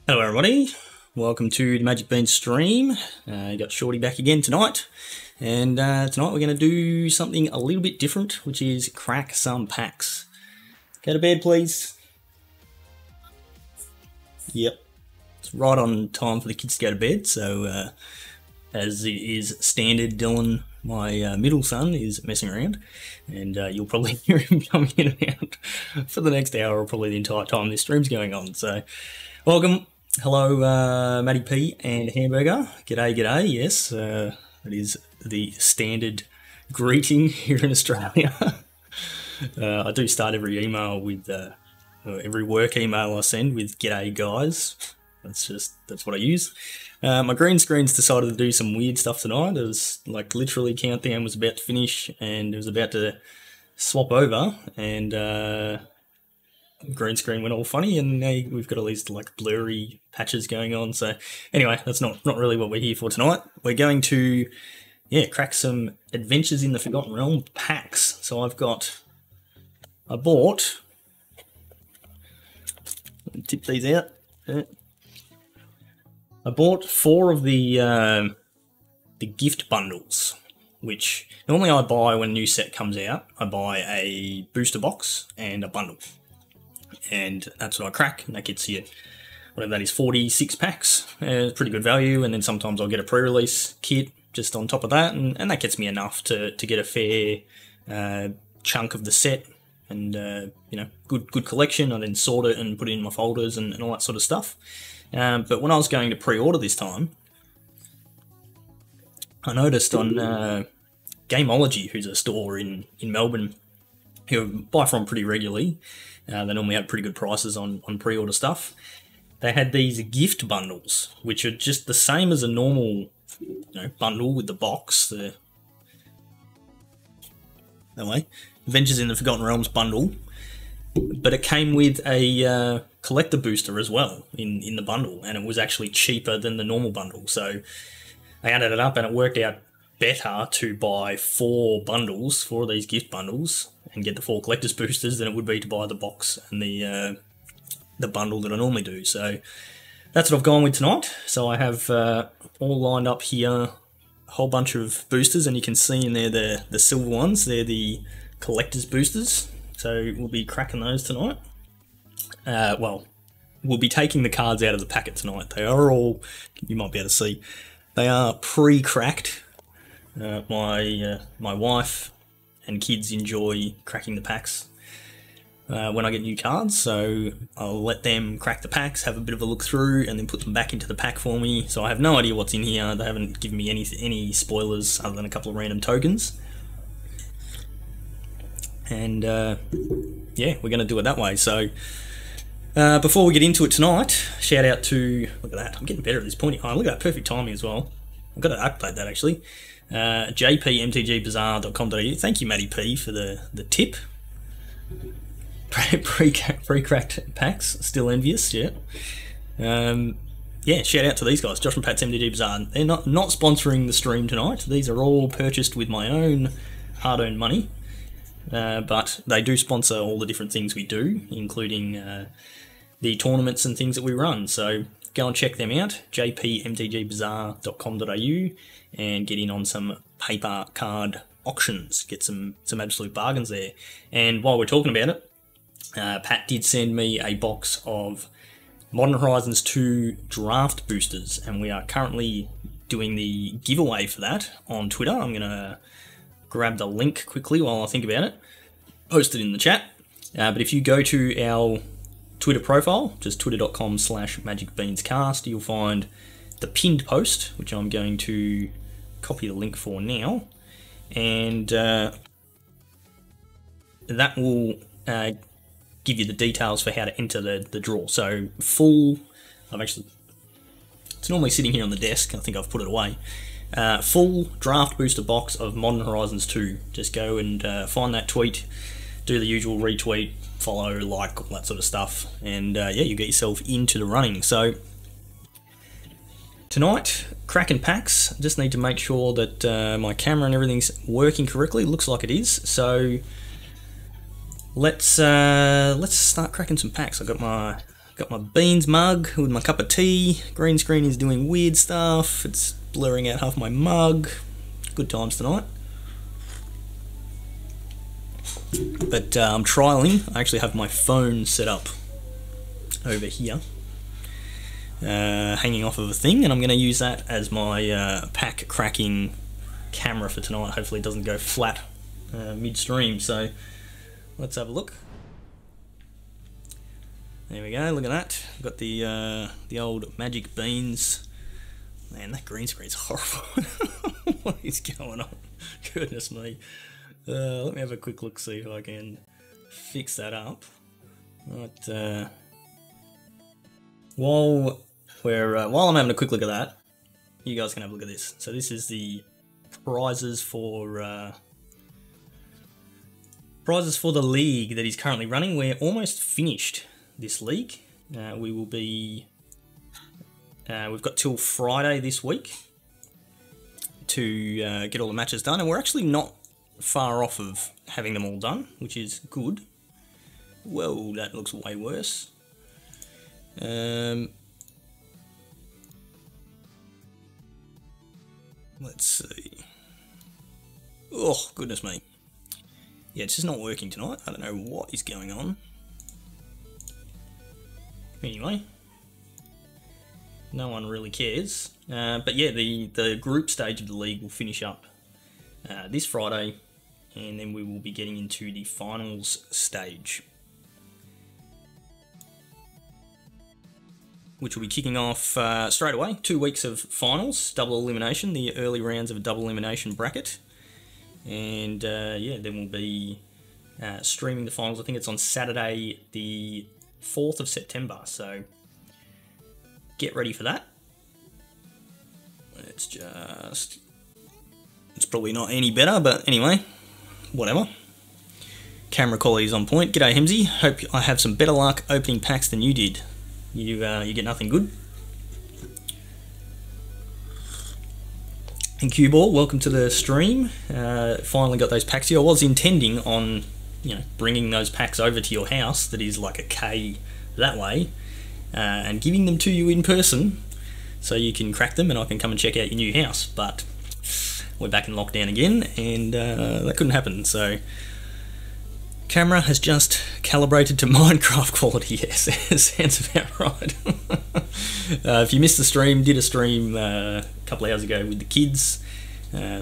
Hello everybody, welcome to the Magic Beans stream. You got Shorty back again tonight, and tonight we're going to do something a little bit different, which is crack some packs. Go to bed please. Yep, it's right on time for the kids to go to bed, so as it is standard, Dylan, my middle son, is messing around, and you'll probably hear him coming in and out for the next hour or probably the entire time this stream's going on, so welcome. Hello, Matty P and Hamburger. G'day, g'day. Yes, that is the standard greeting here in Australia. I do start every email with, every work email I send with "G'day, guys." That's what I use. My green screen's decided to do some weird stuff tonight. It was like literally countdown was about to finish and it was about to swap over, and green screen went all funny, and now we've got all these like blurry patches going on. So anyway, that's not really what we're here for tonight. We're going to crack some Adventures in the Forgotten Realm packs. So I bought, tip these out. I bought 4 of the gift bundles, which normally I buy when a new set comes out. I buy a booster box and a bundle. And that's what I crack, and that gets you, whatever that is, 46 packs. Pretty good value, and then sometimes I'll get a pre-release kit just on top of that, and that gets me enough to get a fair chunk of the set, and good collection. I then sort it and put it in my folders and all that sort of stuff. But when I was going to pre-order this time, I noticed on Gameology, who's a store in Melbourne, who I buy from pretty regularly. They normally have pretty good prices on pre-order stuff. They had these gift bundles, which are just the same as a normal bundle with the box. Adventures in the Forgotten Realms bundle. But it came with a collector booster as well in the bundle, and it was actually cheaper than the normal bundle. So I added it up, and it worked out better to buy 4 bundles, 4 of these gift bundles, and get the 4 collector's boosters than it would be to buy the box and the bundle that I normally do. So that's what I've gone with tonight. So I have all lined up here, a whole bunch of boosters, and you can see in there the silver ones. They're the collector's boosters. So we'll be cracking those tonight. Well, we'll be taking the cards out of the packet tonight. They are all, you might be able to see, they are pre-cracked. My wife and kids enjoy cracking the packs when I get new cards, so I'll let them crack the packs, have a bit of a look through, and then put them back into the pack for me. So I have no idea what's in here. They haven't given me any spoilers other than a couple of random tokens. And yeah, we're going to do it that way. So before we get into it tonight, shout out to, look at that, I'm getting better at this pointing. Oh, look at that, perfect timing as well. I've got to update that actually. jpmtgbazaar.com.au. Thank you, Matty P, for the tip. Pre-cracked packs, still envious, yeah. Yeah, shout out to these guys, Josh and Pat's MTG Bazaar. They're not sponsoring the stream tonight. These are all purchased with my own hard-earned money, but they do sponsor all the different things we do, including the tournaments and things that we run. So go and check them out, jpmtgbazaar.com.au, and get in on some paper card auctions. Get some absolute bargains there. And while we're talking about it, Pat did send me a box of Modern Horizons 2 draft boosters, and we are currently doing the giveaway for that on Twitter. I'm going to grab the link quickly while I think about it, post it in the chat. But if you go to our Twitter profile, just twitter.com/magicbeanscast, you'll find the pinned post, which I'm going to copy the link for now, and that will give you the details for how to enter the draw. So it's normally sitting here on the desk, I think I've put it away. Full draft booster box of Modern Horizons 2. Just go and find that tweet, do the usual retweet, follow, like, all that sort of stuff, and yeah, you get yourself into the running. So tonight, cracking packs. Just need to make sure that my camera and everything's working correctly. Looks like it is. So let's start cracking some packs. I've got Got my beans mug with my cup of tea. Green screen is doing weird stuff. It's blurring out half my mug. Good times tonight. But I'm trialing. I actually have my phone set up over here, hanging off of a thing, and I'm going to use that as my pack cracking camera for tonight. Hopefully it doesn't go flat midstream. So let's have a look. There we go, look at that. We've got the old magic beans. Man, that green screen's horrible. What is going on? Goodness me. Let me have a quick look, see if I can fix that up. Right, while I'm having a quick look at that, you guys can have a look at this. So this is the prizes for the league that he's currently running. We're almost finished this league. We will be. We've got till Friday this week to get all the matches done, and we're actually not far off of having them all done, which is good. Whoa, that looks way worse. Let's see. Oh, goodness me. Yeah, it's just not working tonight. I don't know what is going on. Anyway, no one really cares. But yeah, the group stage of the league will finish up this Friday, and then we will be getting into the finals stage, which will be kicking off straight away. 2 weeks of finals, double elimination, the early rounds of a double elimination bracket. And yeah, then we'll be streaming the finals. I think it's on Saturday the 4th of September, so get ready for that. It's probably not any better, but anyway, whatever. Camera quality is on point. G'day Hemsy, hope I have some better luck opening packs than you did. You get nothing good. And Q-Ball, welcome to the stream. Finally got those packs here. I was intending on, bringing those packs over to your house that is like a K that way, and giving them to you in person so you can crack them and I can come and check out your new house. But we're back in lockdown again, and that couldn't happen. So camera has just calibrated to Minecraft quality. Yes, sounds about right. If you missed the stream, did a stream a couple of hours ago with the kids.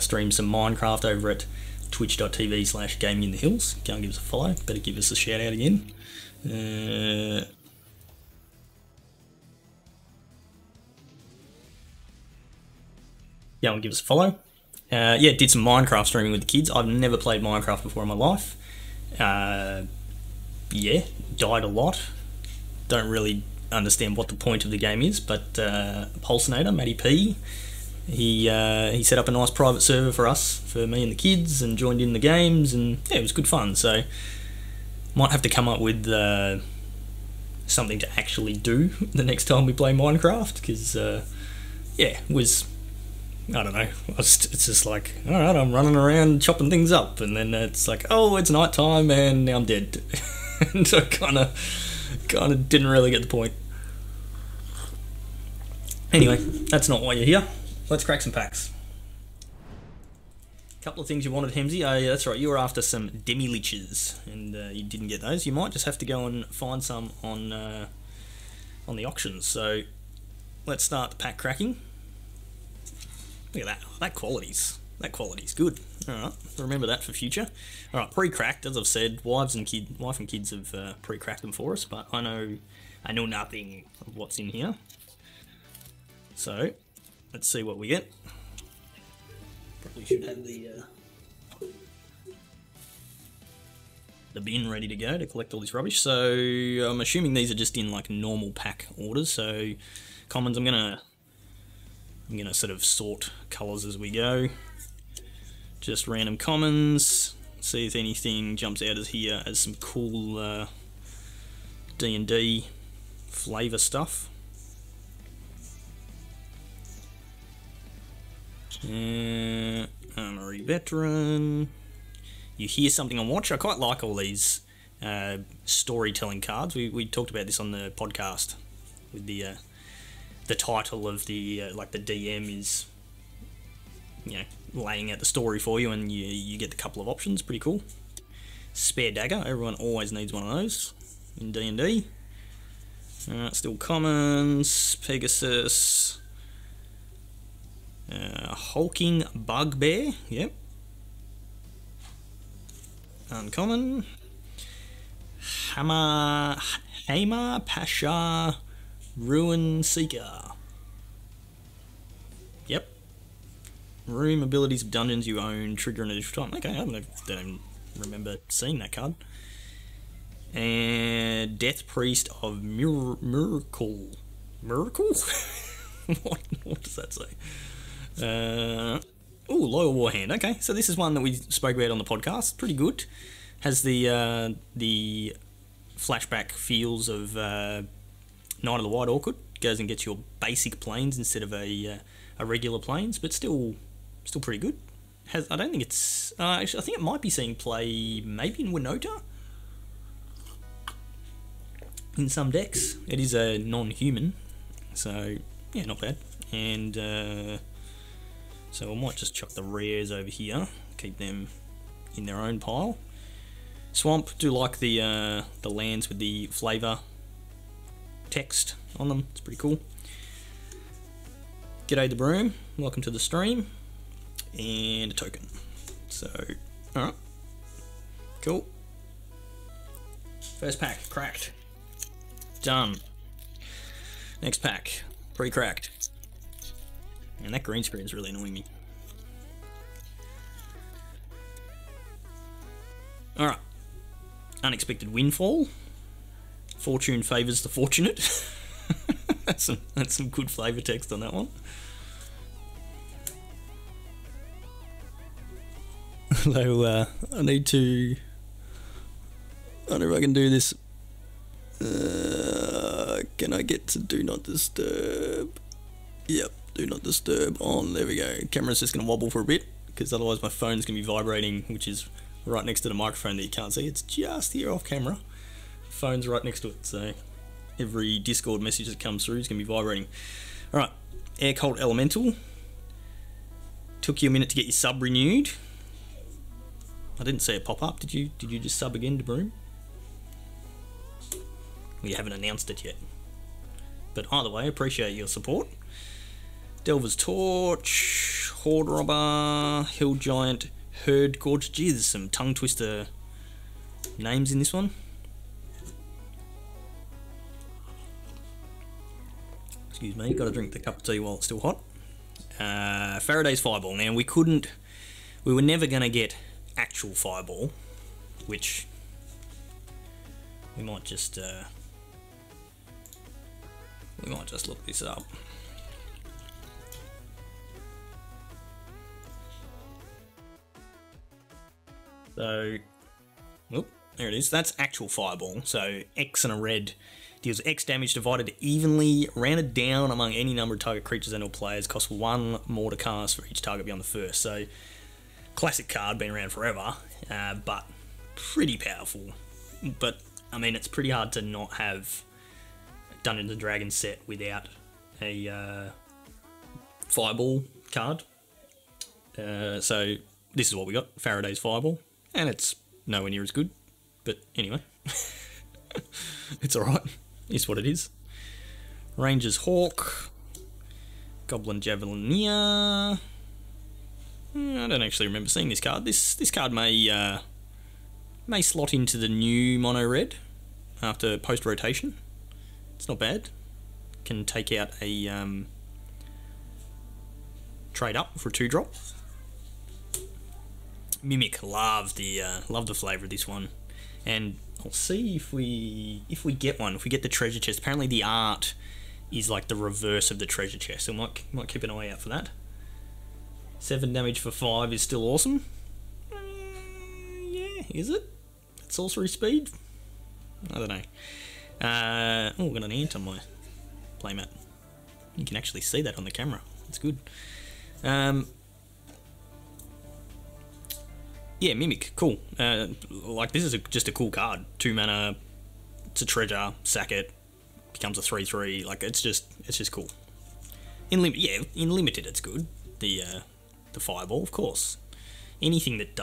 Streamed some Minecraft over at twitch.tv/gaminginthehills. Go and give us a follow. Better give us a shout out again. Go and give us a follow. Yeah, did some Minecraft streaming with the kids. I've never played Minecraft before in my life. Yeah, died a lot. Don't really understand what the point of the game is, but Pulsinator, Matty P, he set up a nice private server for us, for me and the kids, and joined in the games, and yeah, it was good fun. So might have to come up with something to actually do the next time we play Minecraft, because yeah, it was, I don't know, it's just like, alright, I'm running around chopping things up, and then it's like, oh, it's night time and now I'm dead. And so kind of didn't really get the point. Anyway, that's not why you're here. Let's crack some packs. Couple of things you wanted, Hemsy. Oh yeah, that's right, you were after some demi-liches, and you didn't get those. You might just have to go and find some on the auctions. So let's start the pack cracking. Look at that. Oh, that quality's good. Alright, remember that for future. Alright, pre-cracked, as I've said, wife and kids have pre-cracked them for us, but I know nothing of what's in here. So, let's see what we get. Probably should have the bin ready to go to collect all this rubbish. So, I'm assuming these are just in like normal pack orders. So, commons, I'm gonna sort of sort colours as we go. Just random commons. See if anything jumps out as here as some cool D&D flavour stuff. Armory Veteran. You hear something on watch. I quite like all these storytelling cards. We talked about this on the podcast with the title of the like the DM is, you know, laying out the story for you, and you get the couple of options. Pretty cool. Spare dagger. Everyone always needs one of those in D&D. Still commons. Pegasus. Hulking bugbear. Yep. Uncommon. Hammer Pasha Ruin Seeker. Yep. Room abilities of dungeons you own trigger an additional time. Okay, I don't remember seeing that card. And Death Priest of Miracle. Miracle? what does that say? Loyal Warhand. Okay, so this is one that we spoke about on the podcast. Pretty good. Has the flashback feels of Knight of the White Orchid. Goes and gets your basic planes instead of a regular planes, but still pretty good. I don't think it's... actually, I think it might be seeing play maybe in Winota. In some decks. It is a non-human. So, yeah, not bad. And so I might just chuck the rares over here. Keep them in their own pile. Swamp, do like the lands with the flavour text on them. It's pretty cool. G'day the Broom. Welcome to the stream. And a token. So, alright. Cool. First pack, cracked. Done. Next pack, pre-cracked. And that green screen is really annoying me. Alright. Unexpected windfall. Fortune favours the fortunate. that's some good flavour text on that one. Although, I need to... I don't know if I can do this. Can I get to Do Not Disturb? Yep, Do Not Disturb on. There we go. Camera's just going to wobble for a bit, because otherwise my phone's going to be vibrating, which is right next to the microphone that you can't see. It's just here off camera. Phone's right next to it, so every Discord message that comes through is going to be vibrating. Alright, Air Cold Elemental. Took you a minute to get your sub renewed. I didn't see it pop up. Did you just sub again to Broom? Well, you haven't announced it yet. But either way, appreciate your support. Delver's Torch, Horde Robber, Hill Giant, Herd Gorge. Gee, there's some tongue twister names in this one. Excuse me, gotta drink the cup of tea while it's still hot. Faraday's Fireball. Now, we were never gonna get actual Fireball, which we might just look this up. So, oop, there it is. That's actual Fireball. So X and a red deals X damage divided evenly, rounded down among any number of target creatures and/or players. Costs 1 more to cast for each target beyond the first. So classic card, been around forever, but pretty powerful. But I mean, it's pretty hard to not have Dungeons and Dragons set without a Fireball card. So this is what we got, Faraday's Fireball, and it's nowhere near as good, but anyway, it's alright, it's what it is. Ranger's Hawk, Goblin Javelineer. I don't actually remember seeing this card. This card may slot into the new mono red after post rotation. It's not bad. Can take out a trade up for a 2-drop. Mimic, love the flavour of this one, and I'll see if we get one. If we get the treasure chest, apparently the art is like the reverse of the treasure chest, so might keep an eye out for that. 7 damage for 5 is still awesome. Yeah, is it? Sorcery speed? I don't know. Oh, I've got an ant on my playmat. You can actually see that on the camera. It's good. Yeah, Mimic, cool. Like, this is just a cool card. 2 mana, it's a treasure, sack it, becomes a 3/3. Like, it's just cool. In limited, it's good. The fireball, of course. Anything that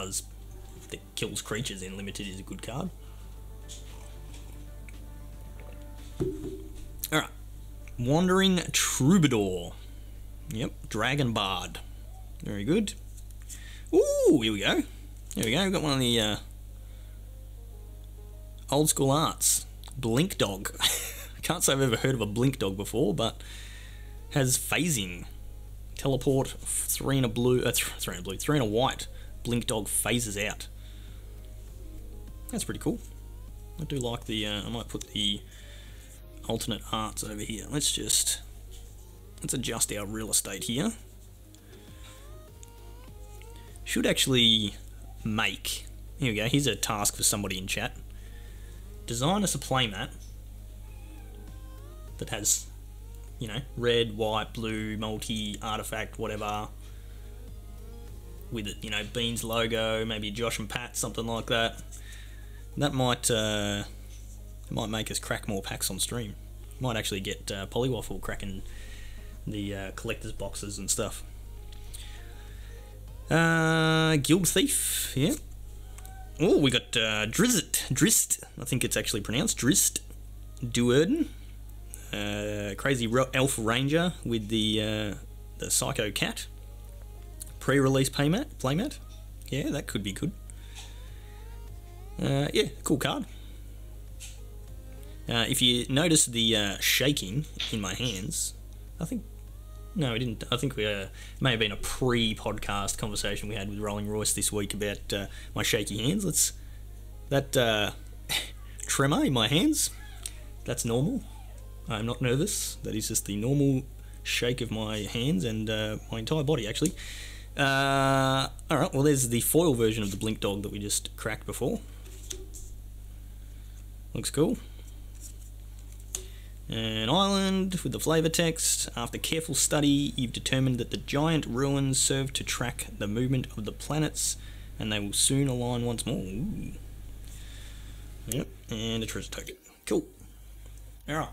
kills creatures in limited is a good card. All right, Wandering Troubadour. Yep, Dragon Bard. Very good. Ooh, here we go. There we go. We've got one of the old school arts. Blink Dog. I can't say I've ever heard of a Blink Dog before, but has phasing. Teleport, 3 and a blue, 3 and a blue, 3 and a white. Blink Dog phases out. That's pretty cool. I do like the, I might put the alternate arts over here. Let's adjust our real estate here. Should actually make, here we go, here's a task for somebody in chat. Design us a playmat that has, you know, red, white, blue, multi, artifact, whatever, with it, you know, Beans logo, maybe Josh and Pat, something like that. That might make us crack more packs on stream. Might actually get Polywaffle cracking the collector's boxes and stuff. Guild Thief, yeah. Oh, we got Drist, I think it's actually pronounced Drist Duerden. Crazy Elf Ranger with the Psycho Cat. Pre-release playmat. Yeah, that could be good. Yeah, cool card. If you notice the shaking in my hands, I think... No, we didn't. I think we may have been a pre-podcast conversation we had with Rolling Royce this week about my shaky hands. That tremor in my hands, that's normal. I'm not nervous. That is just the normal shake of my hands and my entire body, actually. Alright, well, there's the foil version of the Blink Dog that we just cracked before. Looks cool. An island with the flavor text. After careful study, you've determined that the giant ruins serve to track the movement of the planets, and they will soon align once more. Ooh. Yep, and a treasure token. Cool. Alright.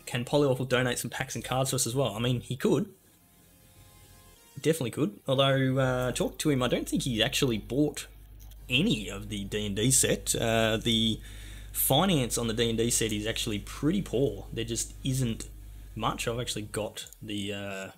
Can Polywaffle donate some packs and cards to us as well? I mean, he could. Definitely could. Although, talk to him, I don't think he actually bought any of the D&D set. The finance on the D&D set is actually pretty poor. There just isn't much. I've actually got the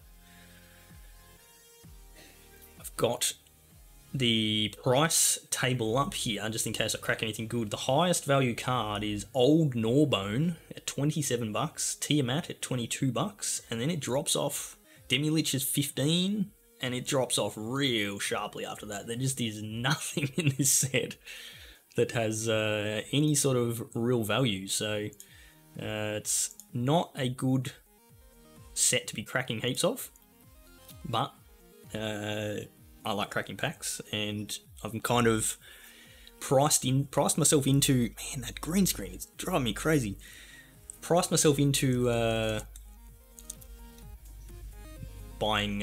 price table up here just in case I crack anything good. The highest value card is Old Gnawbone at $27, Tiamat at $22, and then it drops off. Demilich is $15. And it drops off real sharply after that. There just is nothing in this set that has any sort of real value. So it's not a good set to be cracking heaps of. But I like cracking packs, and I've kind of priced myself into, man, that green screen, it's driving me crazy. Priced myself into buying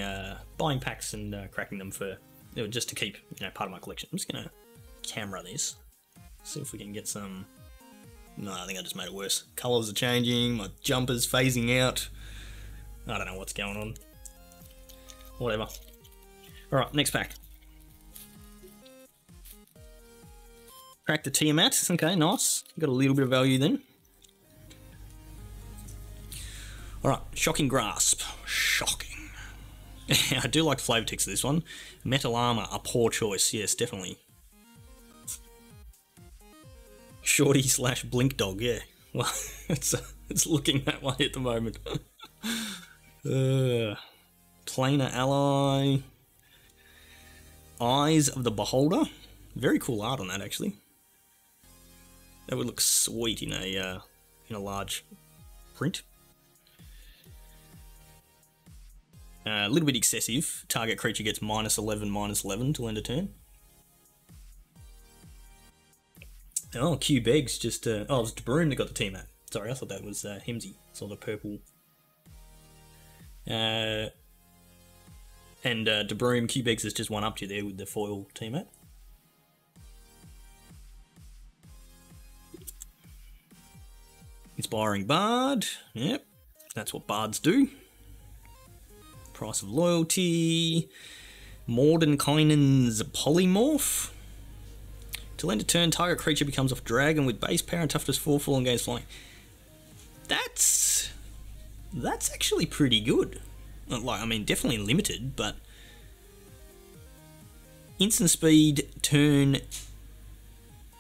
packs and cracking them for just to keep, you know, part of my collection. I'm just gonna camera this, see if we can get some. No, I think I just made it worse. Colours are changing, my jumper's phasing out. I don't know what's going on. Whatever. All right, next pack. Crack the Tiamat. Okay, nice. Got a little bit of value then. All right, Shocking Grasp. Shocking. I do like the flavour text of this one. Metal Armour, a poor choice. Yes, definitely. Shorty / Blink Dog, yeah. Well, it's looking that way at the moment. Planar Ally. Eyes of the Beholder. Very cool art on that, actually. That would look sweet in a large print. A little bit excessive. Target creature gets -11/-11 till end of turn. Oh, Q Begs just... oh, it was DeBrune that got the Tiamat. Sorry, I thought that was Hemsy. Saw the purple. And And De Bruyne, Cubex has just one up to you there with the foil teammate. Inspiring Bard. Yep, that's what Bards do. Price of Loyalty. Mordenkainen's Polymorph. Till end of turn, target creature becomes a dragon with base power and toughness 4/4 and gains flying. That's actually pretty good. Like, I mean, definitely limited, but instant speed, turn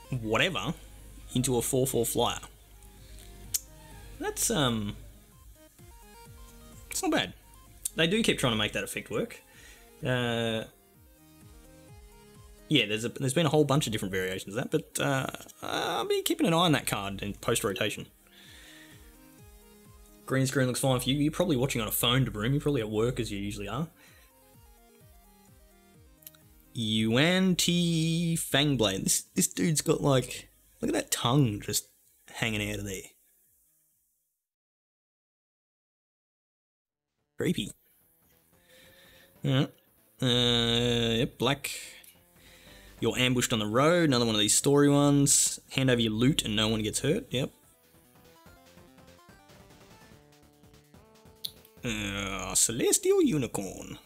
whatever into a 4/4 flyer. That's it's not bad. They do keep trying to make that effect work. Yeah, there's been a whole bunch of different variations of that, but I'll be keeping an eye on that card in post-rotation. Green screen looks fine for you. You're probably watching on a phone, De Bruyne. You're probably at work, as you usually are. Yuan T Fangblade. This dude's got, like... Look at that tongue just hanging out of there. Creepy. Yep, black... You're ambushed on the road, another one of these story ones. Hand over your loot and no one gets hurt, yep. Celestial Unicorn.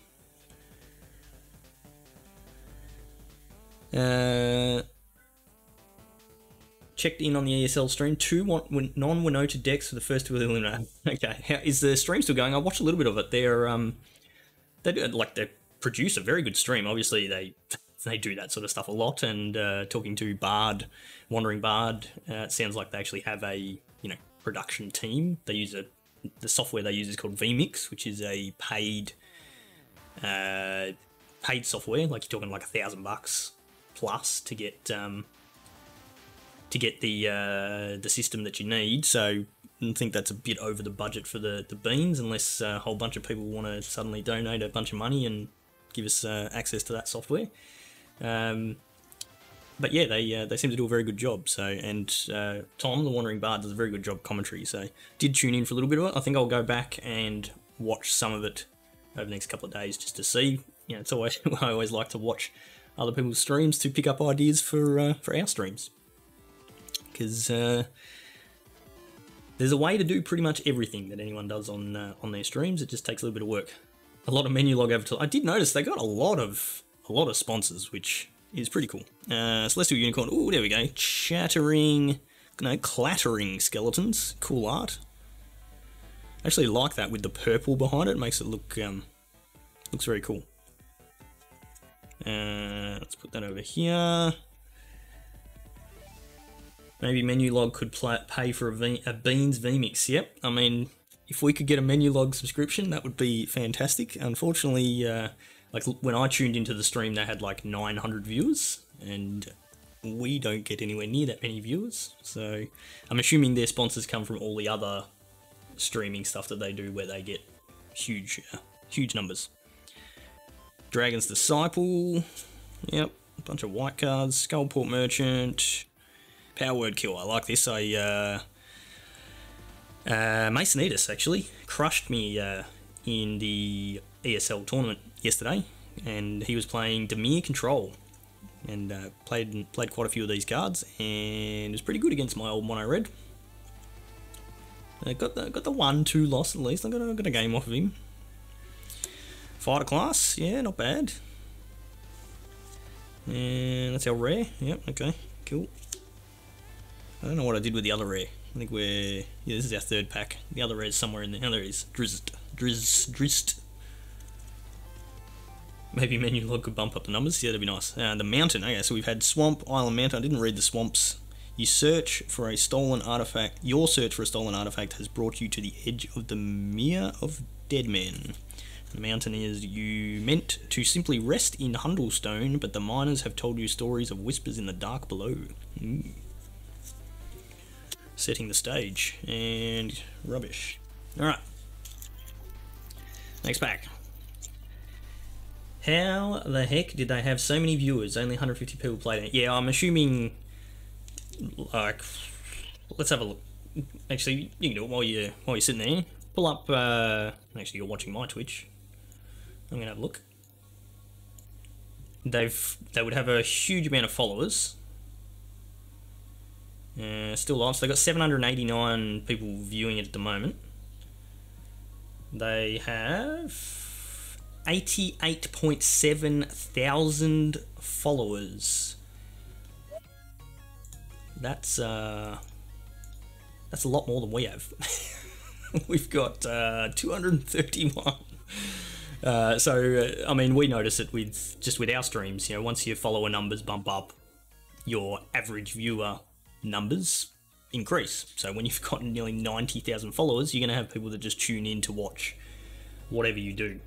Checked in on the ESL stream. 2 non-Winota decks for the first 2 of the Luna. Okay, is the stream still going? I watched a little bit of it. They produce a very good stream. Obviously, they do that sort of stuff a lot, and talking to Bard, Wandering Bard, it sounds like they actually have a production team. They use the software they use is called vMix, which is a paid software. Like, you're talking like $1,000 plus to get the system that you need. So I think that's a bit over the budget for the beans, unless a whole bunch of people want to suddenly donate a bunch of money and give us access to that software. But yeah, they seem to do a very good job. So, and Tom, the Wandering Bard, does a very good job commentary. So, did tune in for a little bit of it. I think I'll go back and watch some of it over the next couple of days just to see. It's always I always like to watch other people's streams to pick up ideas for our streams, because there's a way to do pretty much everything that anyone does on their streams. It just takes a little bit of work. A lot of menu log advertising. I did notice they got a lot of sponsors, which is pretty cool. Celestial Unicorn. Oh, there we go. Clattering skeletons. Cool art. I actually like that with the purple behind it. It makes it look looks very cool. Let's put that over here. Maybe menu log could pay for a Beans vMix. Yep. I mean, if we could get a menu log subscription, that would be fantastic. Unfortunately, like when I tuned into the stream, they had like 900 viewers, and we don't get anywhere near that many viewers. So I'm assuming their sponsors come from all the other streaming stuff that they do, where they get huge numbers. Dragon's Disciple. Yep. A bunch of white cards. Skullport Merchant. Power Word Kill. I like this. Masonitas actually crushed me in the ESL tournament yesterday, and he was playing Demir Control, and played quite a few of these cards, and was pretty good against my old mono red. Got the 1-2 loss at least. I got a game off of him. Fighter class, yeah, not bad. And that's our rare. Yep, okay, cool. I don't know what I did with the other rare. I think this is our third pack. The other rare is somewhere in there. Oh, there it is. Drizzt. Maybe menu log could bump up the numbers. Yeah, that'd be nice. The mountain. Okay, so we've had Swamp, Island, Mountain. I didn't read the swamps. Your search for a stolen artifact has brought you to the edge of the Mere of Dead Men. The mountain is you meant to simply rest in Hundlestone, but the miners have told you stories of whispers in the dark below. Setting the stage. And rubbish. Alright. Next pack. How the heck did they have so many viewers? Only 150 people played it. Yeah, I'm assuming, like, let's have a look. Actually, you can do it while you're sitting there. Pull up, actually you're watching my Twitch. I'm gonna have a look. They would have a huge amount of followers. Still live, so they've got 789 people viewing it at the moment. They have 88.7 thousand followers. That's a lot more than we have. We've got 231. I mean, we notice it with our streams. You know, once your follower numbers bump up, your average viewer numbers increase. So when you've got nearly 90,000 followers, you're going to have people that just tune in to watch whatever you do.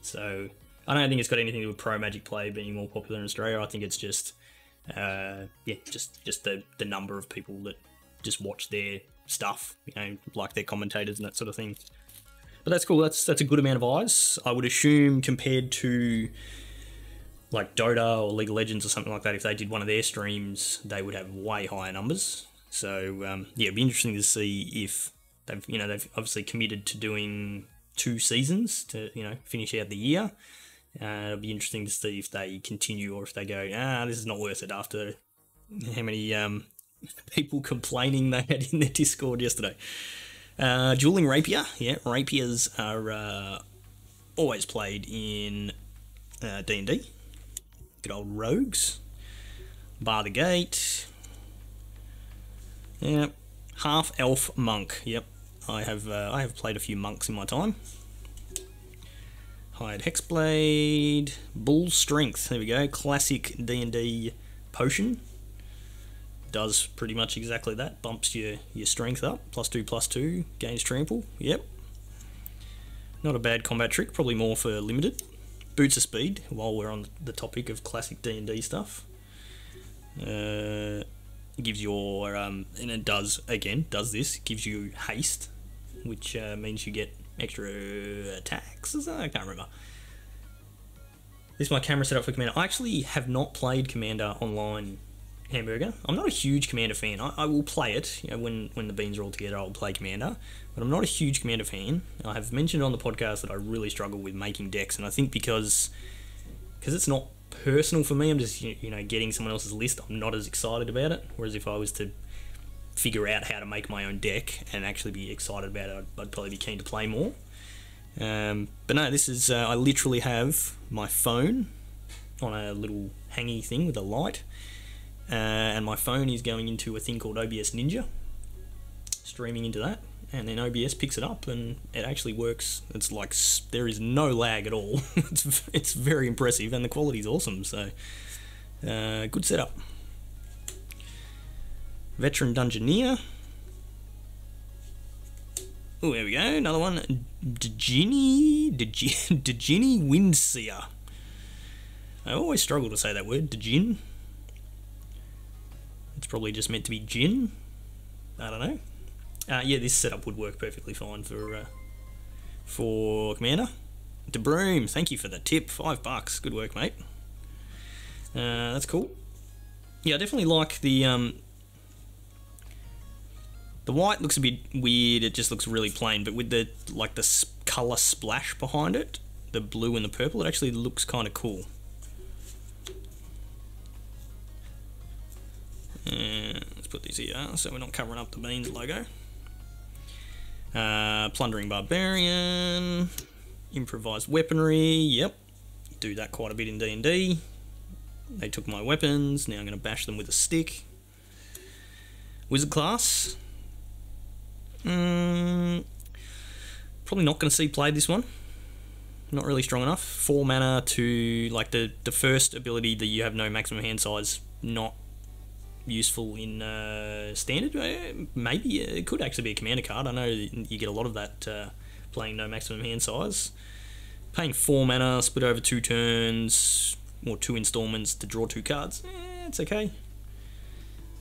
So I don't think it's got anything to do with Pro Magic Play being more popular in Australia. I think it's just just the number of people that just watch their stuff, you know, like their commentators and that sort of thing. But that's cool. That's a good amount of eyes. I would assume compared to like Dota or League of Legends or something like that, if they did one of their streams, they would have way higher numbers. So yeah, it'd be interesting to see if they've obviously committed to doing 2 seasons to finish out the year. It'll be interesting to see if they continue or if they go, this is not worth it after how many people complaining they had in their Discord yesterday. Dueling Rapier. Yeah, Rapiers are always played in D&D. Good old rogues. Bar the Gate. Yeah. Half Elf Monk. Yep. I have played a few monks in my time. Hired Hexblade. Bull Strength. There we go. Classic D&D potion. Does pretty much exactly that. Bumps your strength up. +2/+2. Gains trample. Yep. Not a bad combat trick. Probably more for limited. Boots of Speed, while we're on the topic of classic D&D stuff. It gives your... and it does this. It gives you haste, which means you get extra attacks. I can't remember. This is my camera set up for Commander. I actually have not played Commander online, Hamburger. I'm not a huge Commander fan. I will play it, when the beans are all together. I'll play Commander, but I'm not a huge Commander fan. I have mentioned on the podcast that I really struggle with making decks, and I think because it's not personal for me, I'm just getting someone else's list. I'm not as excited about it. Whereas if I was to figure out how to make my own deck and actually be excited about it, I'd probably be keen to play more. But no, this is I literally have my phone on a little hangy thing with a light. And my phone is going into a thing called OBS Ninja, streaming into that, and then OBS picks it up and it actually works. It's like there is no lag at all. It's very impressive and the quality is awesome. So good setup. Veteran Dungeoneer. Oh, there we go. Another one. Djinni Windseer. I always struggle to say that word. Djinn. It's probably just meant to be gin. I don't know. Yeah, this setup would work perfectly fine for Commander. DeBroom, thank you for the tip. $5. Good work, mate. That's cool. Yeah, I definitely like the white looks a bit weird. It just looks really plain, but with the color splash behind it, the blue and the purple, it actually looks kind of cool. Let's put these here so we're not covering up the Beans logo. Plundering Barbarian. Improvised Weaponry. Yep. Do that quite a bit in D&D. They took my weapons. Now I'm going to bash them with a stick. Wizard class. Probably not going to see played this one. Not really strong enough. 4 mana to... the first ability that you have no maximum hand size. Not useful in standard. Maybe it could actually be a commander card. I know you get a lot of that playing no maximum hand size. Paying 4 mana, split over 2 turns or 2 installments to draw 2 cards. It's okay.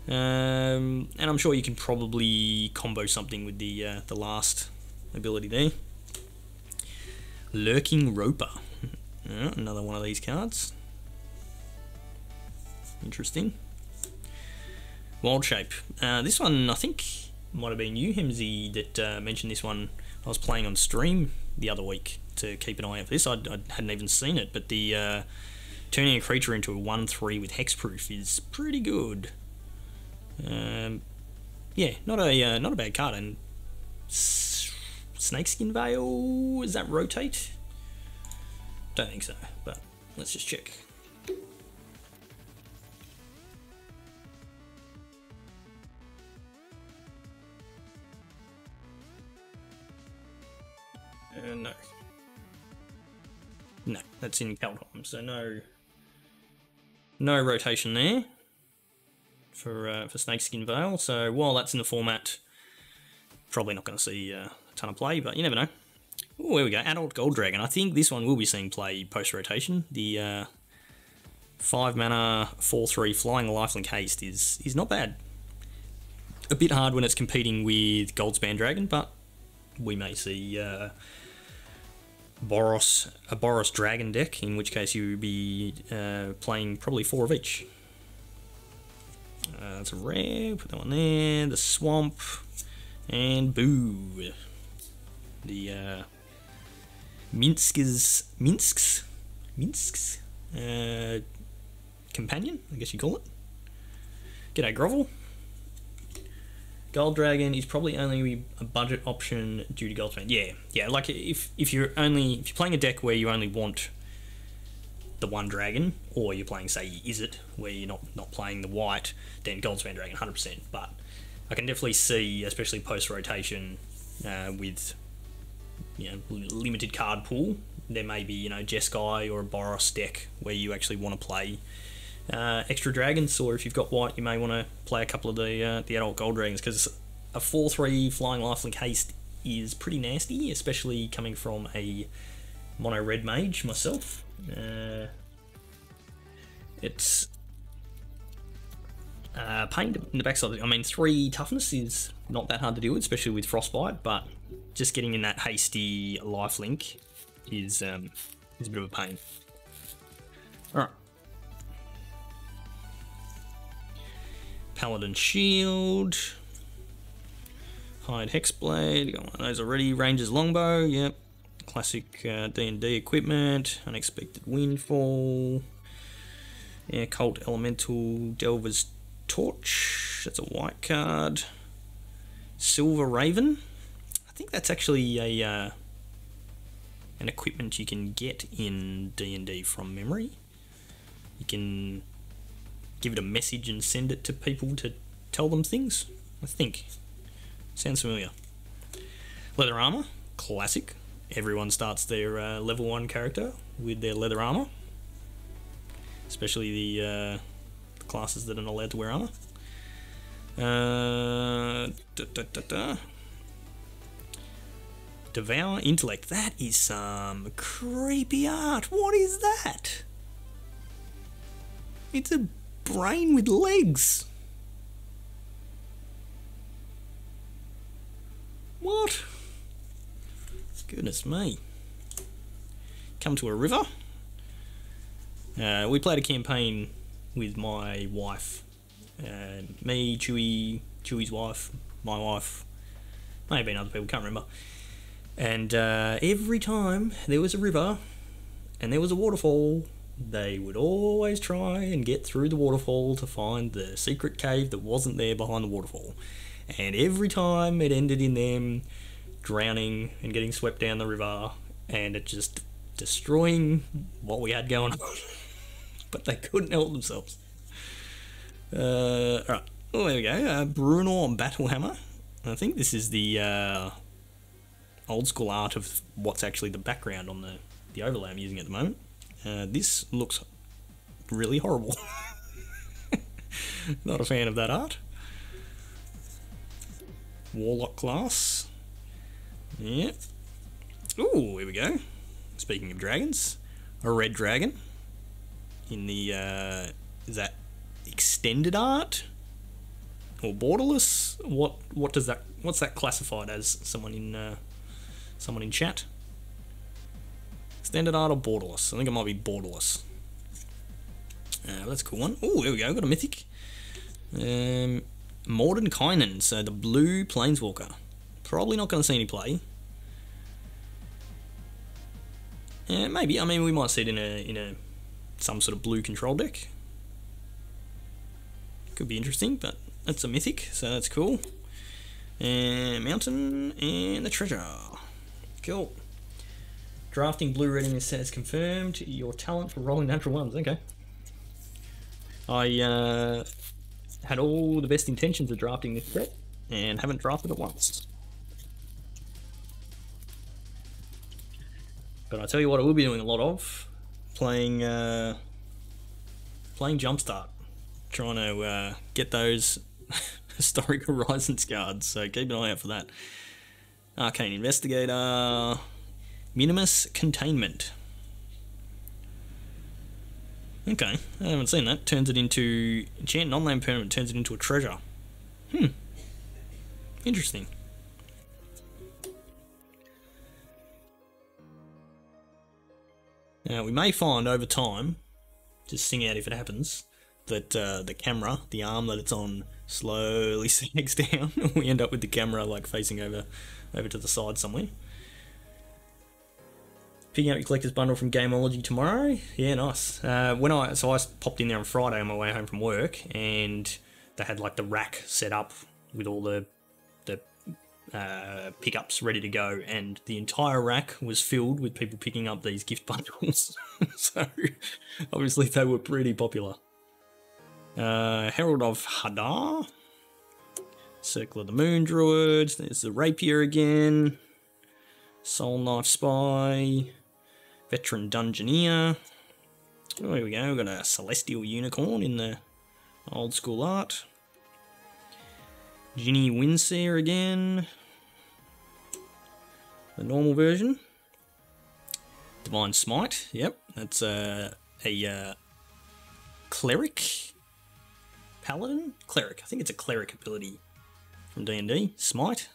And I'm sure you can probably combo something with the last ability there. Lurking Roper. Another one of these cards. Interesting. Wild Shape. This one, I think, might have been you, Hemsy, that mentioned this one. I was playing on stream the other week to keep an eye out for this. I hadn't even seen it, but the Turning a creature into a 1/3 with hexproof is pretty good. Yeah, not a bad card. And Snakeskin Veil, does that rotate? Don't think so, but let's just check. No. No, that's in Kaldheim, so no rotation there for Snakeskin Veil. So while that's in the format, probably not going to see a ton of play, but you never know. Oh, there we go, Adult Gold Dragon. I think this one will be seeing play post-rotation. The 5 mana, 4/3 flying lifelink haste is not bad. A bit hard when it's competing with Goldspan Dragon, but we may see a Boros Dragon deck, in which case you would be playing probably 4 of each. That's a rare, put that one there, the Swamp, and boo. The Minsk's companion, I guess you call it. G'day Grovel. Gold Dragon is probably only a budget option due to Goldspan. Yeah. Like if you're playing a deck where you only want the one dragon, or you're playing, say, Izzet, where you're not playing the white, then Goldspan Dragon 100%. But I can definitely see, especially post rotation, with limited card pool, there may be Jeskai or a Boros deck where you actually want to play extra dragons, or if you've got white, you may want to play a couple of the adult gold dragons, because a 4/3 flying lifelink haste is pretty nasty, especially coming from a mono red mage myself. It's pain in the backside. I mean, 3 toughness is not that hard to deal with, especially with frostbite, but just getting in that hasty lifelink is a bit of a pain. All right. Paladin Shield, Hide Hexblade, got one of those already. Ranger's Longbow, yep. Classic D&D equipment. Unexpected Windfall. Yeah, Cult Elemental, Delver's Torch, that's a white card. Silver Raven, I think that's actually an equipment you can get in D&D from memory. You can give it a message and send it to people to tell them things, I think. Sounds familiar. Leather Armor, classic. Everyone starts their level 1 character with their leather armor, especially the classes that are not allowed to wear armor. Devour Intellect, that is some creepy art. What is that? It's a brain with legs. What? Goodness me. Come to a river. We played a campaign with my wife. Me, Chewie's wife, my wife, may have been other people, can't remember. And every time there was a river and there was a waterfall, they would always try and get through the waterfall to find the secret cave that wasn't there behind the waterfall. And every time it ended in them drowning and getting swept down the river, and it just destroying what we had going on. But they couldn't help themselves. Alright, oh, there we go. Bruenor Battlehammer. I think this is the old school art of what's actually the background on the overlay I'm using at the moment. This looks really horrible. Not a fan of that art. Warlock class. Yeah. Ooh, here we go. Speaking of dragons, a red dragon in the is that extended art or borderless? What does that? What's that classified as? Someone in chat. Extended art or borderless? I think it might be borderless. That's a cool one. Oh, there we go. Got a mythic. Mordenkainen, so the blue planeswalker. Probably not going to see any play. Maybe. I mean, we might see it in a some sort of blue control deck. Could be interesting, but that's a mythic, so that's cool. And mountain and the treasure. Cool. Drafting blue readiness says confirmed. Your talent for rolling natural ones. Okay. I had all the best intentions of drafting this set and haven't drafted it once. But I tell you what, I will be doing a lot of playing Jumpstart, trying to get those Historic Horizons cards. So keep an eye out for that. Arcane Investigator, Minimus Containment. Okay, I haven't seen that. Turns it into enchant non-land permanent. Turns it into a treasure. Interesting. Now we may find over time, just sing out if it happens, that the camera, the arm that it's on, slowly sags down. We end up with the camera like facing over to the side somewhere. Picking up your collector's bundle from Gameology tomorrow. Yeah, nice. So I popped in there on Friday on my way home from work, and they had like the rack set up with all the pickups ready to go, and the entire rack was filled with people picking up these gift bundles. So obviously they were pretty popular. Herald of Hadar, Circle of the Moon Druid. There's the Rapier again. Soul Knife Spy. Veteran Dungeoneer. Oh, here we go. We've got a Celestial Unicorn in the old school art. Ginny Windseer again. The normal version. Divine Smite. Yep, that's a Cleric? Paladin? Cleric. I think it's a Cleric ability from D&D. Smite?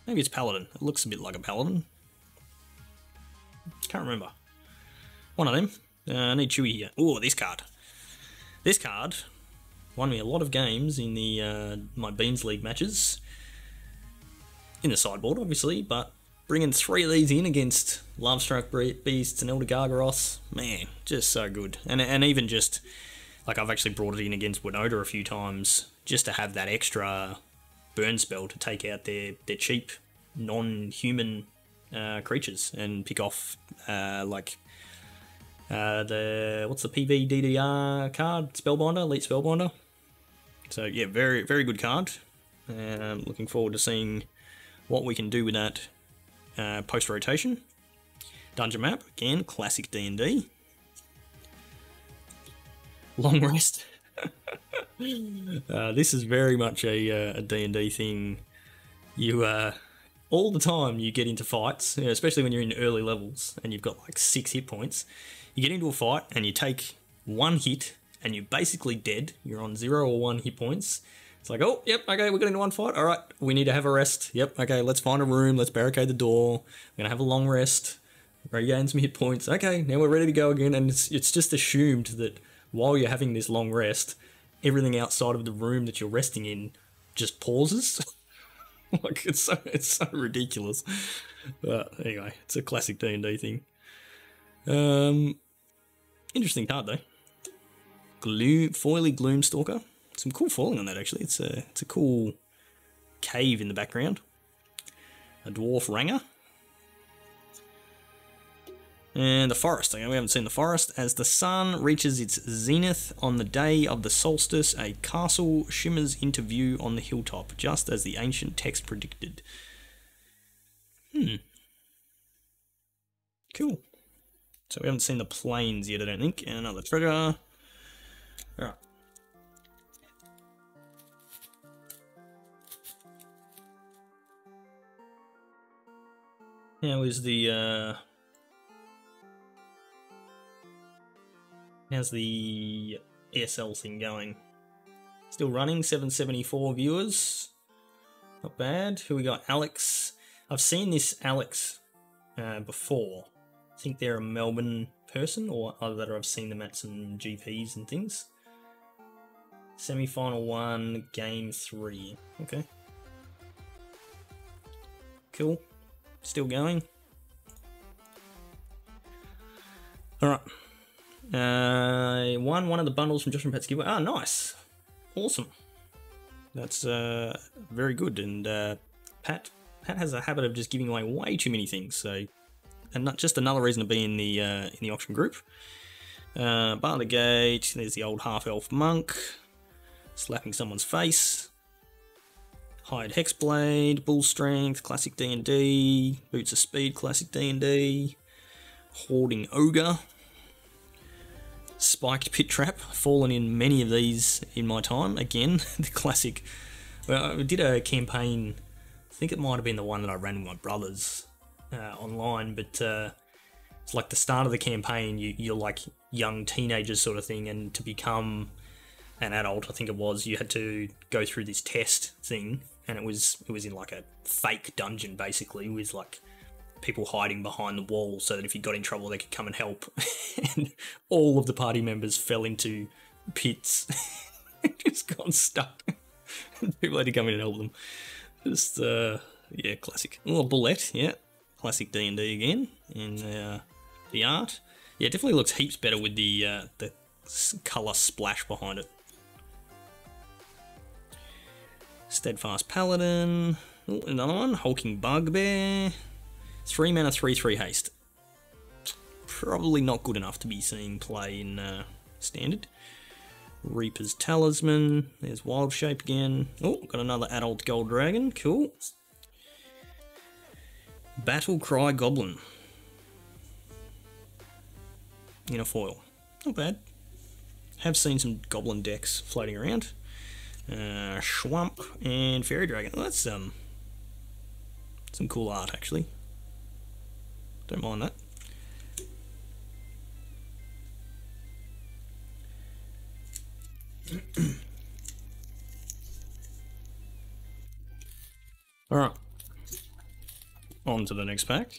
Maybe it's Paladin. It looks a bit like a Paladin. Can't remember. One of them. I need Chewy here. Oh, this card. This card won me a lot of games in the my Beans League matches. In the sideboard, obviously, but bringing 3 of these in against Lovestruck Beasts and Elder Gargaroth, man, just so good. And even just, like, I've actually brought it in against Winota a few times, just to have that extra burn spell to take out their cheap, non-human creatures and pick off what's the PVDDR card? Spellbinder, Elite Spellbinder. So yeah, very, very good card. Looking forward to seeing what we can do with that post-rotation. Dungeon map, again, classic D&D. Long rest. This is very much a D&D thing. You all the time you get into fights, especially when you're in early levels and you've got like 6 hit points. You get into a fight and you take 1 hit and you're basically dead. You're on 0 or 1 hit points. It's like, oh, yep, okay, we're getting into one fight. All right, we need to have a rest. Yep, okay, let's find a room. Let's barricade the door. We're going to have a long rest. Regain some hit points. Okay, now we're ready to go again. And it's just assumed that while you're having this long rest, everything outside of the room that you're resting in just pauses. Like, it's so ridiculous. But anyway, it's a classic D&D thing. Interesting card though. Foily Gloomstalker. Some cool foiling on that actually. It's a cool cave in the background. A Dwarf Ranger. And the Forest. Okay, we haven't seen the Forest. As the sun reaches its zenith on the day of the solstice, a castle shimmers into view on the hilltop, just as the ancient text predicted. Cool. So we haven't seen the plains yet, I don't think. And another treasure. Alright. How is the how's the ESL thing going? Still running, 774 viewers. Not bad. Who we got? Alex. I've seen this Alex before. I think they're a Melbourne person, or either that or I've seen them at some GPs and things. Semi-final 1, game 3. Okay. Cool. Still going. Alright. Won one of the bundles from Josh and Pat's giveaway. Oh, nice. Awesome. That's very good. And Pat has a habit of just giving away way too many things. So, and not just another reason to be in the auction group. Bar the Gate. There's the old half-elf monk slapping someone's face. Hired Hexblade, Bull Strength, classic D&D, Boots of Speed, classic D&D, Hoarding Ogre, Spiked Pit Trap, fallen in many of these in my time. Again, the classic. Well, I did a campaign, I think it might have been the one that I ran with my brothers online, but it's like the start of the campaign, you're like young teenagers sort of thing, and to become an adult, I think it was, you had to go through this test thing, and it was in like a fake dungeon basically, with like people hiding behind the wall so that if you got in trouble they could come and help. And all of the party members fell into pits just got stuck. People had to come in and help them. Just yeah, classic. Oh, Bullet, yeah, classic D&D again. And the art, yeah, it definitely looks heaps better with the colour splash behind it. Steadfast Paladin. Ooh, another one. Hulking Bugbear. 3 mana, 3/3 haste. Probably not good enough to be seeing play in Standard. Reaper's Talisman. There's Wild Shape again. Oh, got another adult Gold Dragon. Cool. Battle Cry Goblin. In a foil. Not bad. Have seen some Goblin decks floating around. Schwamp and Fairy Dragon. Well, that's some cool art actually. Don't mind that. Alright. On to the next pack.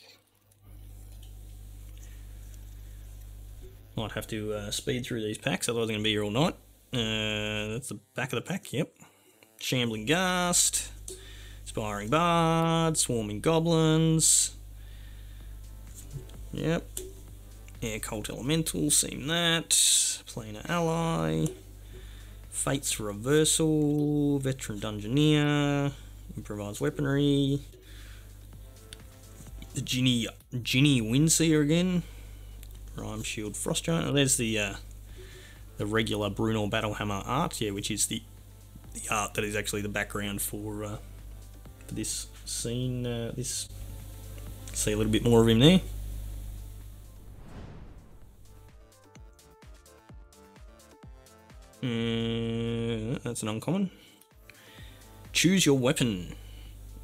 Might have to speed through these packs, otherwise I'm going to be here all night. That's the back of the pack, yep. Shambling Ghast, Inspiring Bard, Swarming Goblins, yep. Air Cult Elemental, seen that. Planar Ally, Fate's Reversal, Veteran Dungeoneer, Improvised Weaponry, the Ginny Windseer again, Rhyme Shield Frost Giant. Oh, there's the regular Brunor Battlehammer art, yeah, which is the art that is actually the background for this scene. See a little bit more of him there. That's an uncommon. Choose your weapon.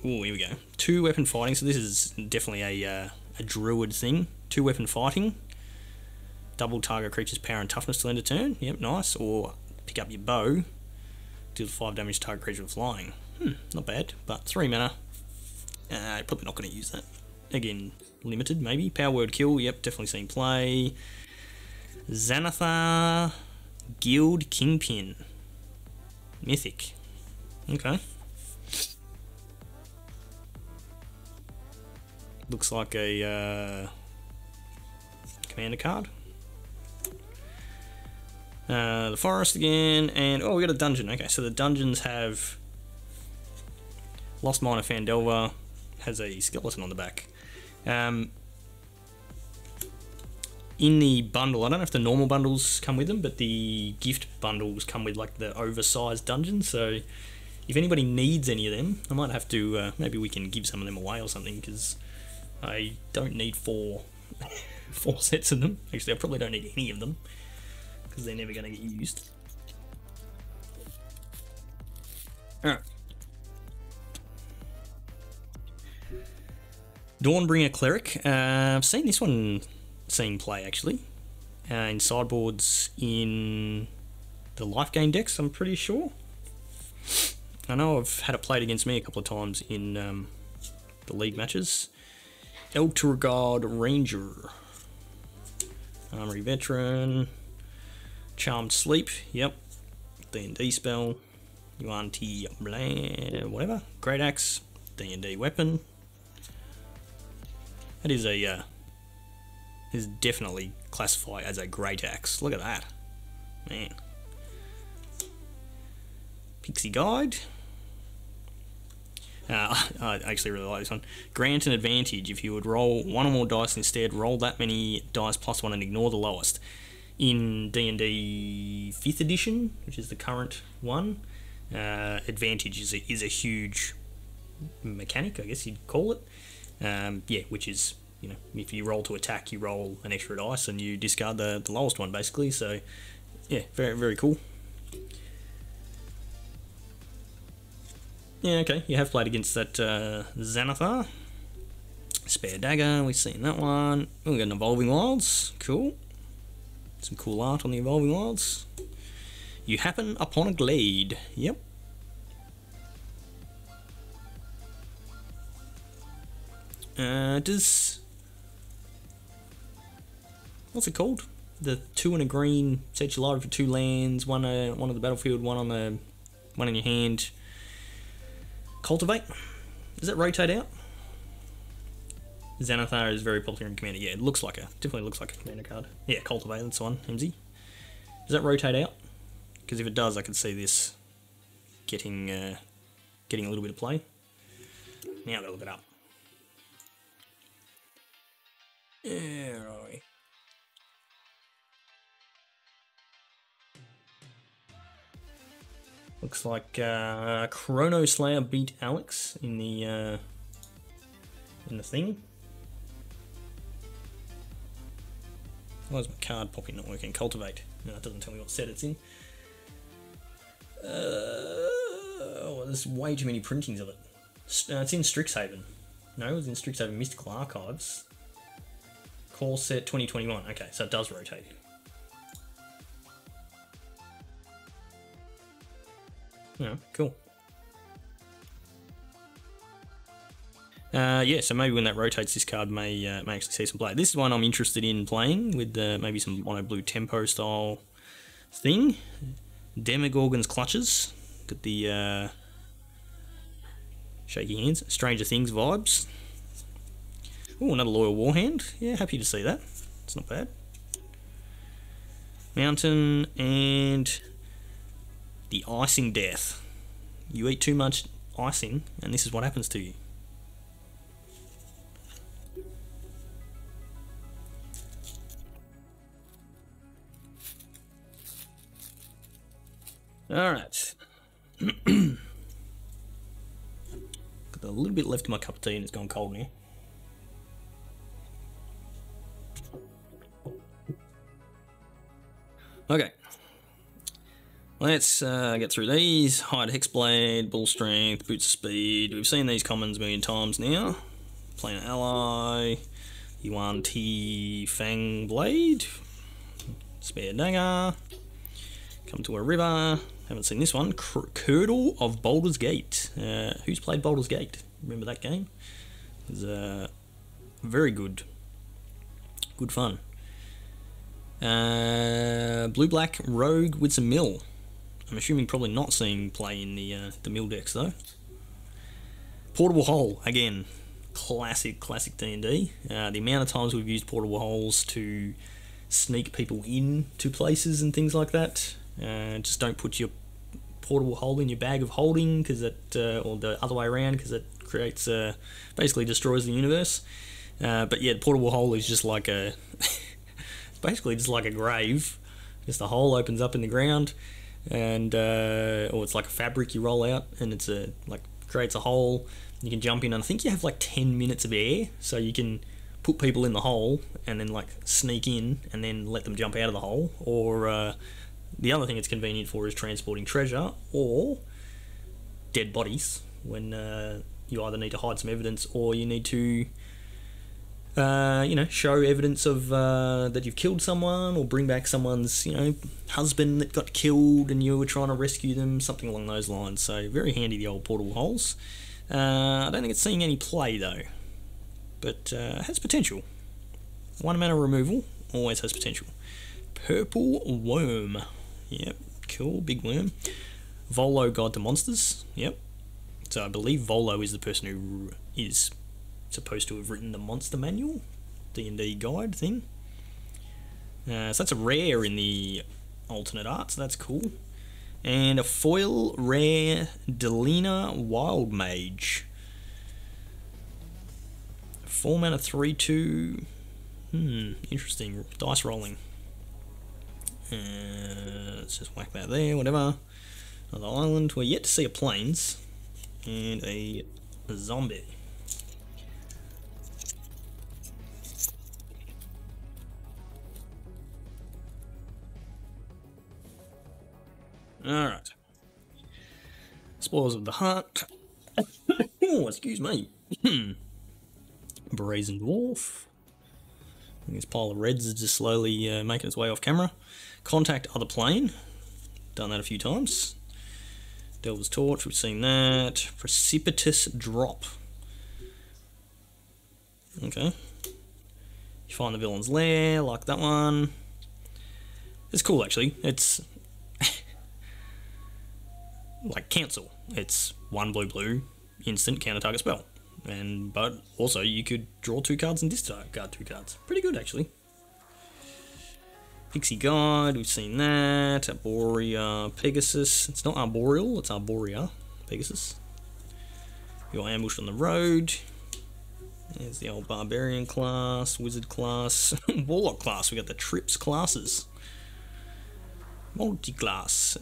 Oh, here we go. 2 weapon fighting. So this is definitely a druid thing. 2 weapon fighting. Double target creature's power and toughness till end of turn. Yep, nice. Or pick up your bow. Deal 5 damage to target creature with flying. Not bad. But 3 mana. Probably not going to use that. Again, limited maybe. Power word kill. Yep, definitely seen play. Xanathar Guild Kingpin. Mythic. Okay. Looks like a commander card. The forest again, and oh, we got a dungeon. Okay, so the dungeons have Lost Mine of Phandelver, has a skeleton on the back. In the bundle, I don't know if the normal bundles come with them, but the gift bundles come with like the oversized dungeons. So if anybody needs any of them, I might have to, maybe we can give some of them away or something, because I don't need four sets of them. Actually, I probably don't need any of them, because they're never going to get used. Alright. Dawnbringer Cleric. I've seen this one play actually. In sideboards in the life gain decks, I'm pretty sure. I know I've had it played against me a couple of times in the league matches. Elturgard Ranger. Armory Veteran. Charmed Sleep, yep. D&D spell. Yuan-Ti Bland, whatever. Great Axe, D&D weapon. That is a is definitely classified as a great axe. Look at that, man. Pixie Guide. I actually really like this one. Grant an advantage if you would roll one or more dice, instead roll that many dice plus one and ignore the lowest. In D&D 5th edition, which is the current one, advantage is a huge mechanic, I guess you'd call it. Yeah, which is, you know, if you roll to attack, you roll an extra dice and you discard the lowest one, basically. So, yeah, very, very cool. Yeah, okay, you have played against that Xanathar. Spare Dagger, we've seen that one. Oh, we've got an Evolving Wilds, cool. Some cool art on the Evolving Wilds. You happen upon a glade, yep. What's it called? The 2 and a green sets you light for 2 lands, one on the battlefield, one in your hand. Cultivate? Does that rotate out? Xanathar is very popular in Commander. Yeah, it looks like definitely looks like a Commander card. Yeah, Cultivate, that's the one, MZ. Does that rotate out? Because if it does, I could see this getting a little bit of play. Now I've got to look it up. Yeah, right. Looks like Chrono Slayer beat Alex in the thing. Why is my card popping not working? Cultivate. No, it doesn't tell me what set it's in. Oh, there's way too many printings of it. It's in Strixhaven. No, it was in Strixhaven Mystical Archives. Core set 2021. Okay, so it does rotate. Yeah, cool. Yeah, so maybe when that rotates, this card may actually see some play. This is one I'm interested in playing with maybe some mono blue tempo style thing. Demogorgon's Clutches. Got the shaky hands, Stranger Things vibes. Oh, another Loyal Warhand. Yeah, happy to see that. It's not bad. Mountain and the Icing Death. You eat too much icing, and this is what happens to you. Alright. Got a little bit left in my cup of tea and it's gone cold now. Okay. Let's get through these. Hide Hexblade, Bull Strength, Boots of Speed. We've seen these commons a million times now. Planar Ally, Yuan T Fang Blade, Spare Dagger, Come to a River. Haven't seen this one. Curdle of Baldur's Gate. Who's played Baldur's Gate? Remember that game? It was very good. Good fun. Blue-black Rogue with some mill. I'm assuming probably not seeing play in the mill decks though. Portable Hole, again, classic D&D. The amount of times we've used portable holes to sneak people in to places and things like that. Just don't put your portable hole in your bag of holding, because it, or the other way around, because it creates, basically destroys the universe. But yeah, the portable hole is just like a, it's basically just like a grave. Just a hole opens up in the ground, and or it's like a fabric you roll out, and it's creates a hole. You can jump in, and I think you have like 10 minutes of air, so you can put people in the hole and then like sneak in and then let them jump out of the hole. Or the other thing it's convenient for is transporting treasure or dead bodies when you either need to hide some evidence or you need to show evidence of that you've killed someone, or bring back someone's husband that got killed and you were trying to rescue them, something along those lines. So very handy, the old portable holes. I don't think it's seeing any play though, but it has potential. 1 mana removal always has potential. Purple Worm, yep, cool, big worm. Volo, Guide to Monsters, yep. So I believe Volo is the person who is supposed to have written the monster manual, D&D guide thing. So that's a rare in the alternate art, so that's cool. And a foil rare Delina Wild Mage. 4 mana 3/2. Interesting. Dice rolling. Let's just whack that there, whatever. Another island. We're yet to see a plains. And a zombie. Alright. Spoils of the Heart. Oh, excuse me. Brazen Dwarf. This pile of reds is just slowly making its way off camera. Contact Other Plane. Done that a few times. Delver's Torch, we've seen that. Precipitous Drop. Okay. You find the villain's lair, like that one. It's cool actually. It's like cancel. It's 1 blue, instant counter target spell. But also you could draw 2 cards and discard 2 cards. Pretty good actually. Pixie Guide, we've seen that. Arborea Pegasus. It's not Arboreal, it's Arborea Pegasus. You're ambushed on the road. There's the old Barbarian class, Wizard class, Warlock class. We got the Trips classes. Multi-class.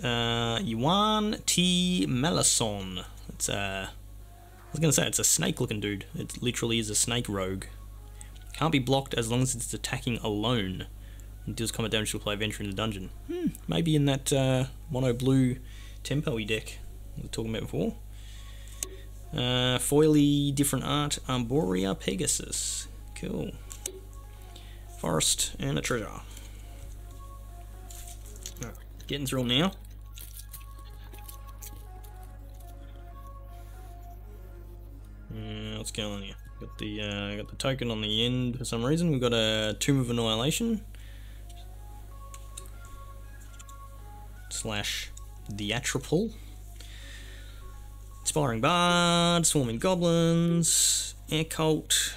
Yuan T. Malison. It's I was going to say, it's a snake-looking dude. It literally is a snake rogue. Can't be blocked as long as it's attacking alone. It deals combat damage to a player venturing the dungeon. Maybe in that mono blue tempo-y deck we were talking about before. Foily, different art. Arborea Pegasus. Cool. Forest and a treasure. Alright, getting through them now. What's going on here? Got the token on the end for some reason. We've got a Tomb of Annihilation / Theatrical. Inspiring Bard, Swarming Goblins, Air Cult,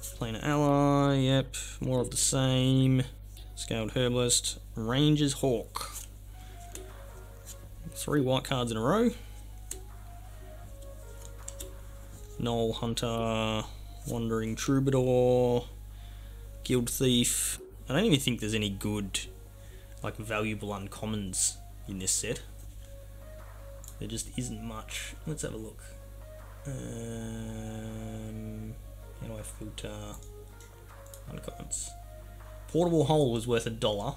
Planar Ally, yep, more of the same. Scaled Herbalist, Ranger's Hawk. 3 white cards in a row. Knoll Hunter, Wandering Troubadour, Guild Thief. I don't even think there's any good, like, valuable uncommons in this set. There just isn't much. Let's have a look. How do I filter uncommons? Portable Hole is worth $1.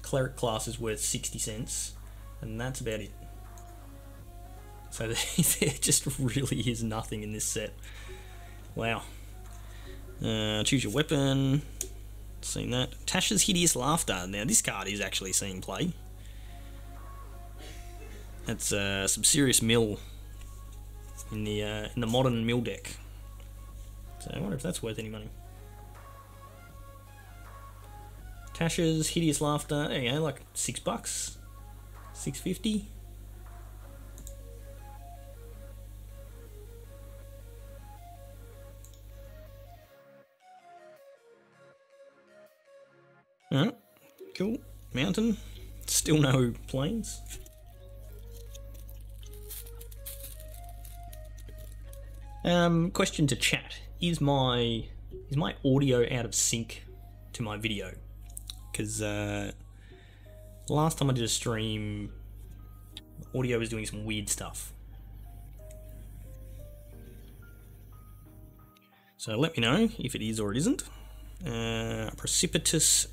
Cleric class is worth 60 cents, and that's about it. So there just really is nothing in this set. Wow. Choose your weapon. Seen that. Tasha's Hideous Laughter. Now this card is actually seeing play. That's some serious mill in the modern mill deck. So I wonder if that's worth any money. Tasha's Hideous Laughter. There you go, like $6, $6.50. Alright, cool. Mountain. Still no plains. Question to chat. Is my audio out of sync to my video? Because last time I did a stream, audio was doing some weird stuff. So let me know if it is or it isn't. Precipitous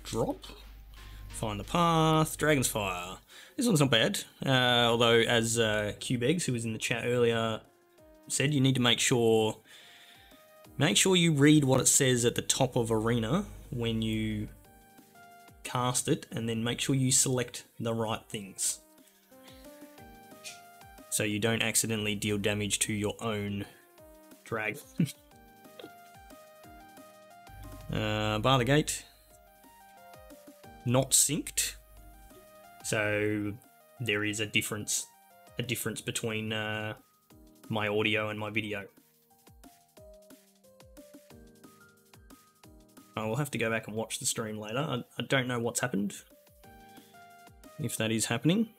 Drop. Find the Path. Dragon's Fire. This one's not bad. Although, as Cubeeggs, who was in the chat earlier, said, you need to make sure you read what it says at the top of Arena when you cast it, and then make sure you select the right things, so you don't accidentally deal damage to your own dragon. Bar the Gate. Not synced, so there is a difference between my audio and my video. I will have to go back and watch the stream later. I don't know what's happened. If that is happening.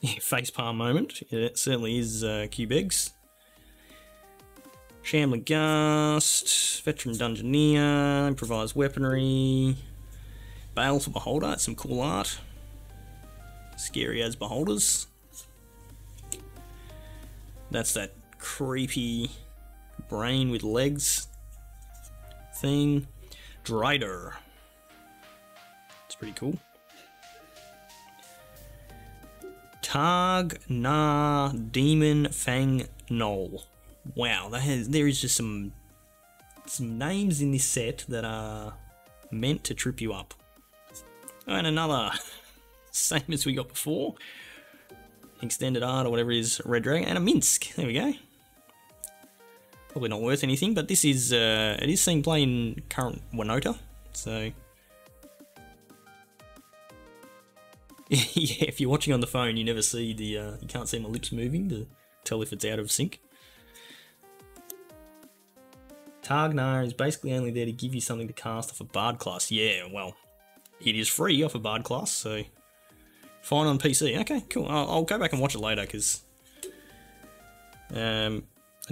Yeah, facepalm moment. Yeah, it certainly is Cube Eggs. Shambling Gust. Veteran Dungeoneer. Improvised Weaponry. Baleful Beholder. That's some cool art. Scary as Beholders. That's that creepy brain with legs thing. Drider. It's pretty cool. Targ Na Demon Fang Knoll. Wow, there is just some names in this set that are meant to trip you up. And another, same as we got before, extended art or whatever it is, Red Dragon, and a Minsk. There we go. Probably not worth anything, but this is it is seen play in current Winota, so. Yeah, if you're watching on the phone, you never see the, you can't see my lips moving to tell if it's out of sync. Targnar is basically only there to give you something to cast off a Bard class. Yeah, well, it is free off a Bard class, so fine on PC. Okay, cool. I'll go back and watch it later, because I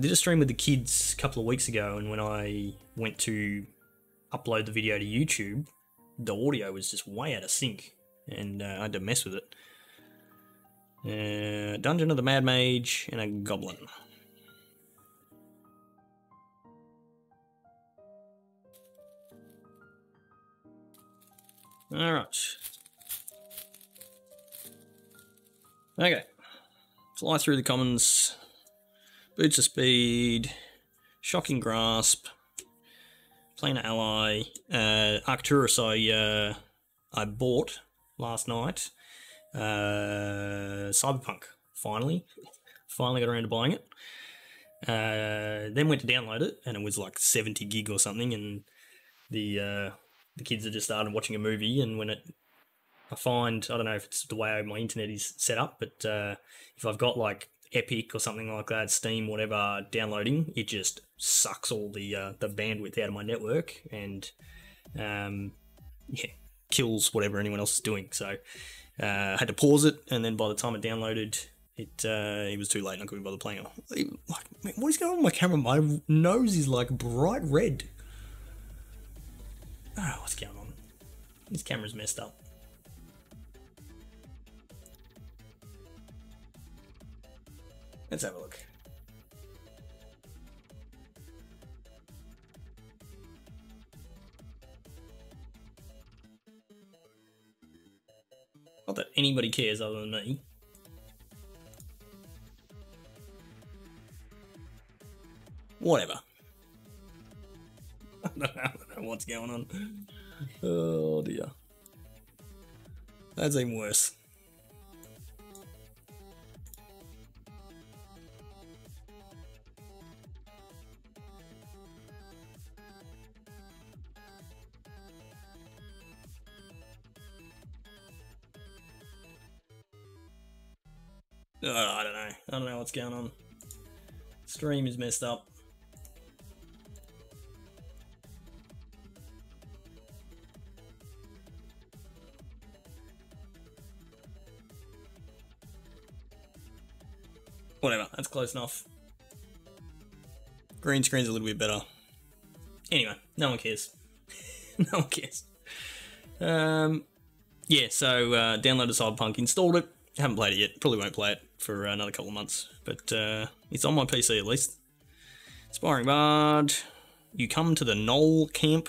did a stream with the kids a couple of weeks ago, and when I went to upload the video to YouTube, the audio was just way out of sync. And I had to mess with it. Dungeon of the Mad Mage and a Goblin. Alright. Okay. Fly through the commons. Boots of Speed. Shocking Grasp. Planar Ally. Arcturus I bought last night. Cyberpunk, finally got around to buying it. Then went to download it, and it was like 70 gig or something, and the kids had just started watching a movie, and when I find, I don't know if it's the way my internet is set up, but if I've got like Epic or something like that, Steam, whatever, downloading, it just sucks all the bandwidth out of my network, and yeah, kills whatever anyone else is doing. So I had to pause it, and then by the time it downloaded, it was too late and I couldn't bother playing it. Like, man, what is going on with my camera? My nose is like bright red. Oh, what's going on? This camera's messed up. Let's have a look. Not that anybody cares other than me. Whatever. I don't know what's going on. Oh dear. That's even worse. I don't know. I don't know what's going on. Stream is messed up. Whatever, that's close enough. Green screen's a little bit better. Anyway, no one cares. No one cares. Yeah, so downloaded Cyberpunk, installed it. Haven't played it yet. Probably won't play it for another couple of months. But it's on my PC at least. Aspiring Bard. You come to the Knoll camp.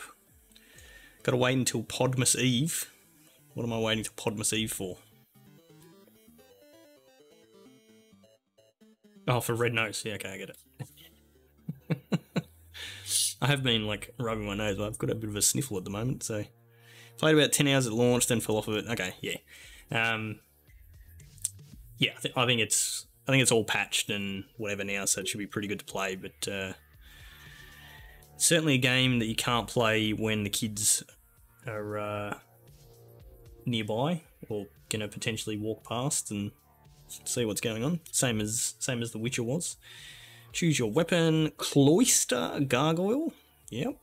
Gotta wait until Podmas Eve. What am I waiting till Podmas Eve for? Oh, for Red Nose. Yeah, okay, I get it. I have been, like, rubbing my nose, but I've got a bit of a sniffle at the moment, so... Played about 10 hours at launch, then fell off of it. Okay, yeah. Yeah, I think it's all patched and whatever now, so it should be pretty good to play, but... certainly a game that you can't play when the kids are nearby, or gonna potentially walk past and see what's going on. Same as The Witcher was. Choose your weapon. Cloister Gargoyle. Yep.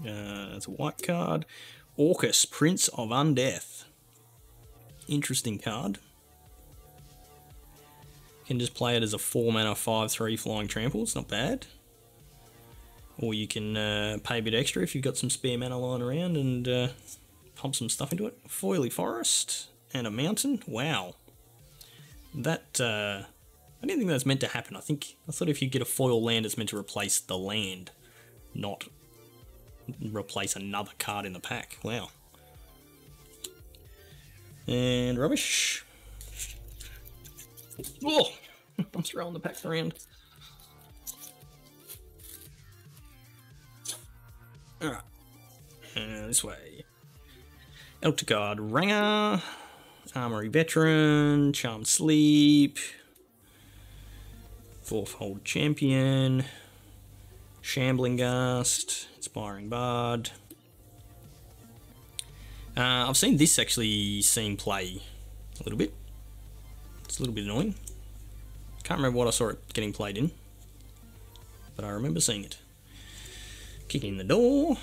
It's a white card. Orcus, Prince of Undeath. Interesting card. You can just play it as a 4-mana 5/3 flying trample. It's not bad. Or you can pay a bit extra if you've got some spare mana lying around and pump some stuff into it. Foily Forest and a mountain. Wow. That, I didn't think that's meant to happen. I thought if you get a foil land, it's meant to replace the land, not replace another card in the pack. Wow. And rubbish. Oh! I'm throwing the packs around. Alright. This way. Eltergard Ranger. Armory Veteran. Charmed Sleep. Fourfold Champion. Shambling Gust. Inspiring Bard. I've seen this actually seen play a little bit. It's a little bit annoying. Can't remember what I saw it getting played in, but I remember seeing it. Kicking the door.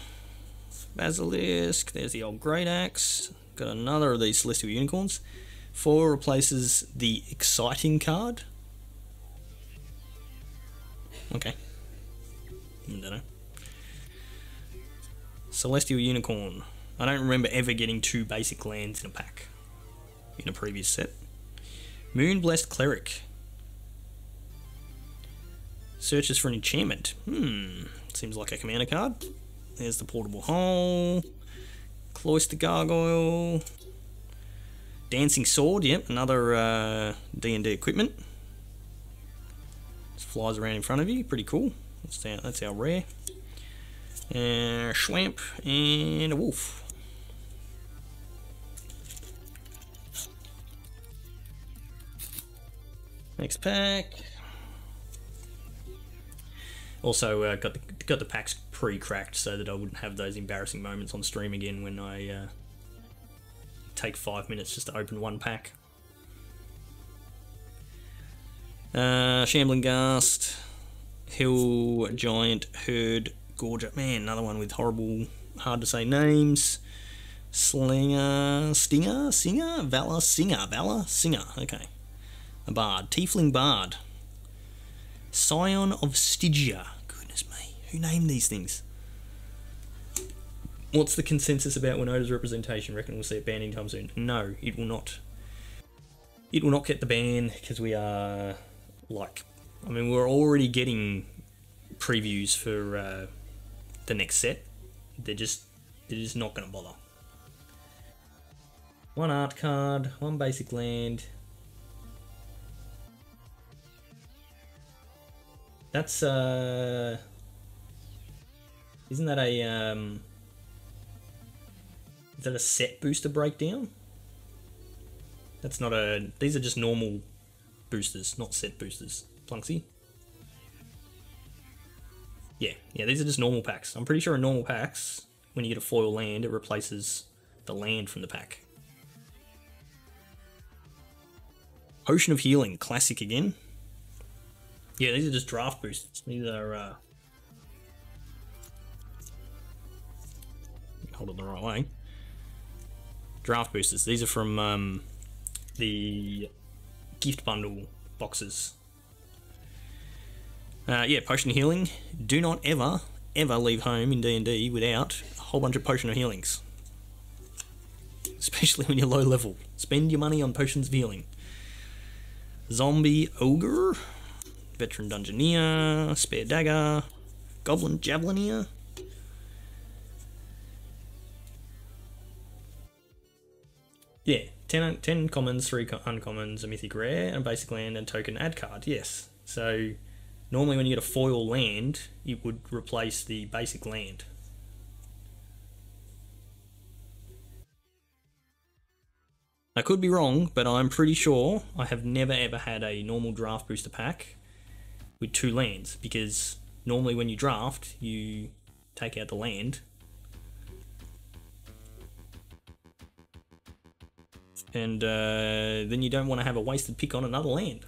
Basilisk. There's the old Great Axe. Got another of these Celestial Unicorns. 4 replaces the Exciting card. Okay. I don't know. Celestial Unicorn. I don't remember ever getting 2 basic lands in a pack in a previous set. Moon Blessed Cleric. Searches for an enchantment. Seems like a commander card. There's the Portable Hole. Cloister Gargoyle. Dancing Sword, yep, another D&D equipment. Just flies around in front of you, pretty cool. That's our rare. Schwamp and a wolf. Next pack. Also got the packs pre-cracked so that I wouldn't have those embarrassing moments on stream again when I take 5 minutes just to open one pack. Shambling Gust, Hill Giant, Herd, Gorger. Man, another one with horrible, hard to say names. Slinger, Stinger, Singer, Valor, Singer, Valor, Singer. Okay. A Bard, Tiefling Bard. Scion of Stygia. Goodness me, who named these things? What's the consensus about Winota's representation? Reckon we'll see it banned anytime soon? No, it will not. It will not get the ban because we are like, I mean, we're already getting previews for the next set. They're just not going to bother. 1 art card, 1 basic land. That's isn't that a is that a set booster breakdown? That's not a... These are just normal boosters, not set boosters. Plunksy? Yeah, these are just normal packs. I'm pretty sure in normal packs, when you get a foil land, it replaces the land from the pack. Ocean of Healing, classic again. Yeah, these are just draft boosters. These are... hold it the right way. Draft boosters. These are from the gift bundle boxes. Yeah, Potion of Healing. Do not ever leave home in D&D without a whole bunch of Potion of Healings. Especially when you're low level. Spend your money on Potions of Healing. Zombie Ogre. Veteran Dungeoneer. Spare Dagger. Goblin Javelineer. Yeah, 10 commons, 3 uncommons, a mythic rare, and a basic land and token add card, yes. So, normally when you get a foil land, it would replace the basic land. I could be wrong, but I'm pretty sure I have never ever had a normal draft booster pack with 2 lands, because normally when you draft, you take out the land, and then you don't want to have a wasted pick on another land.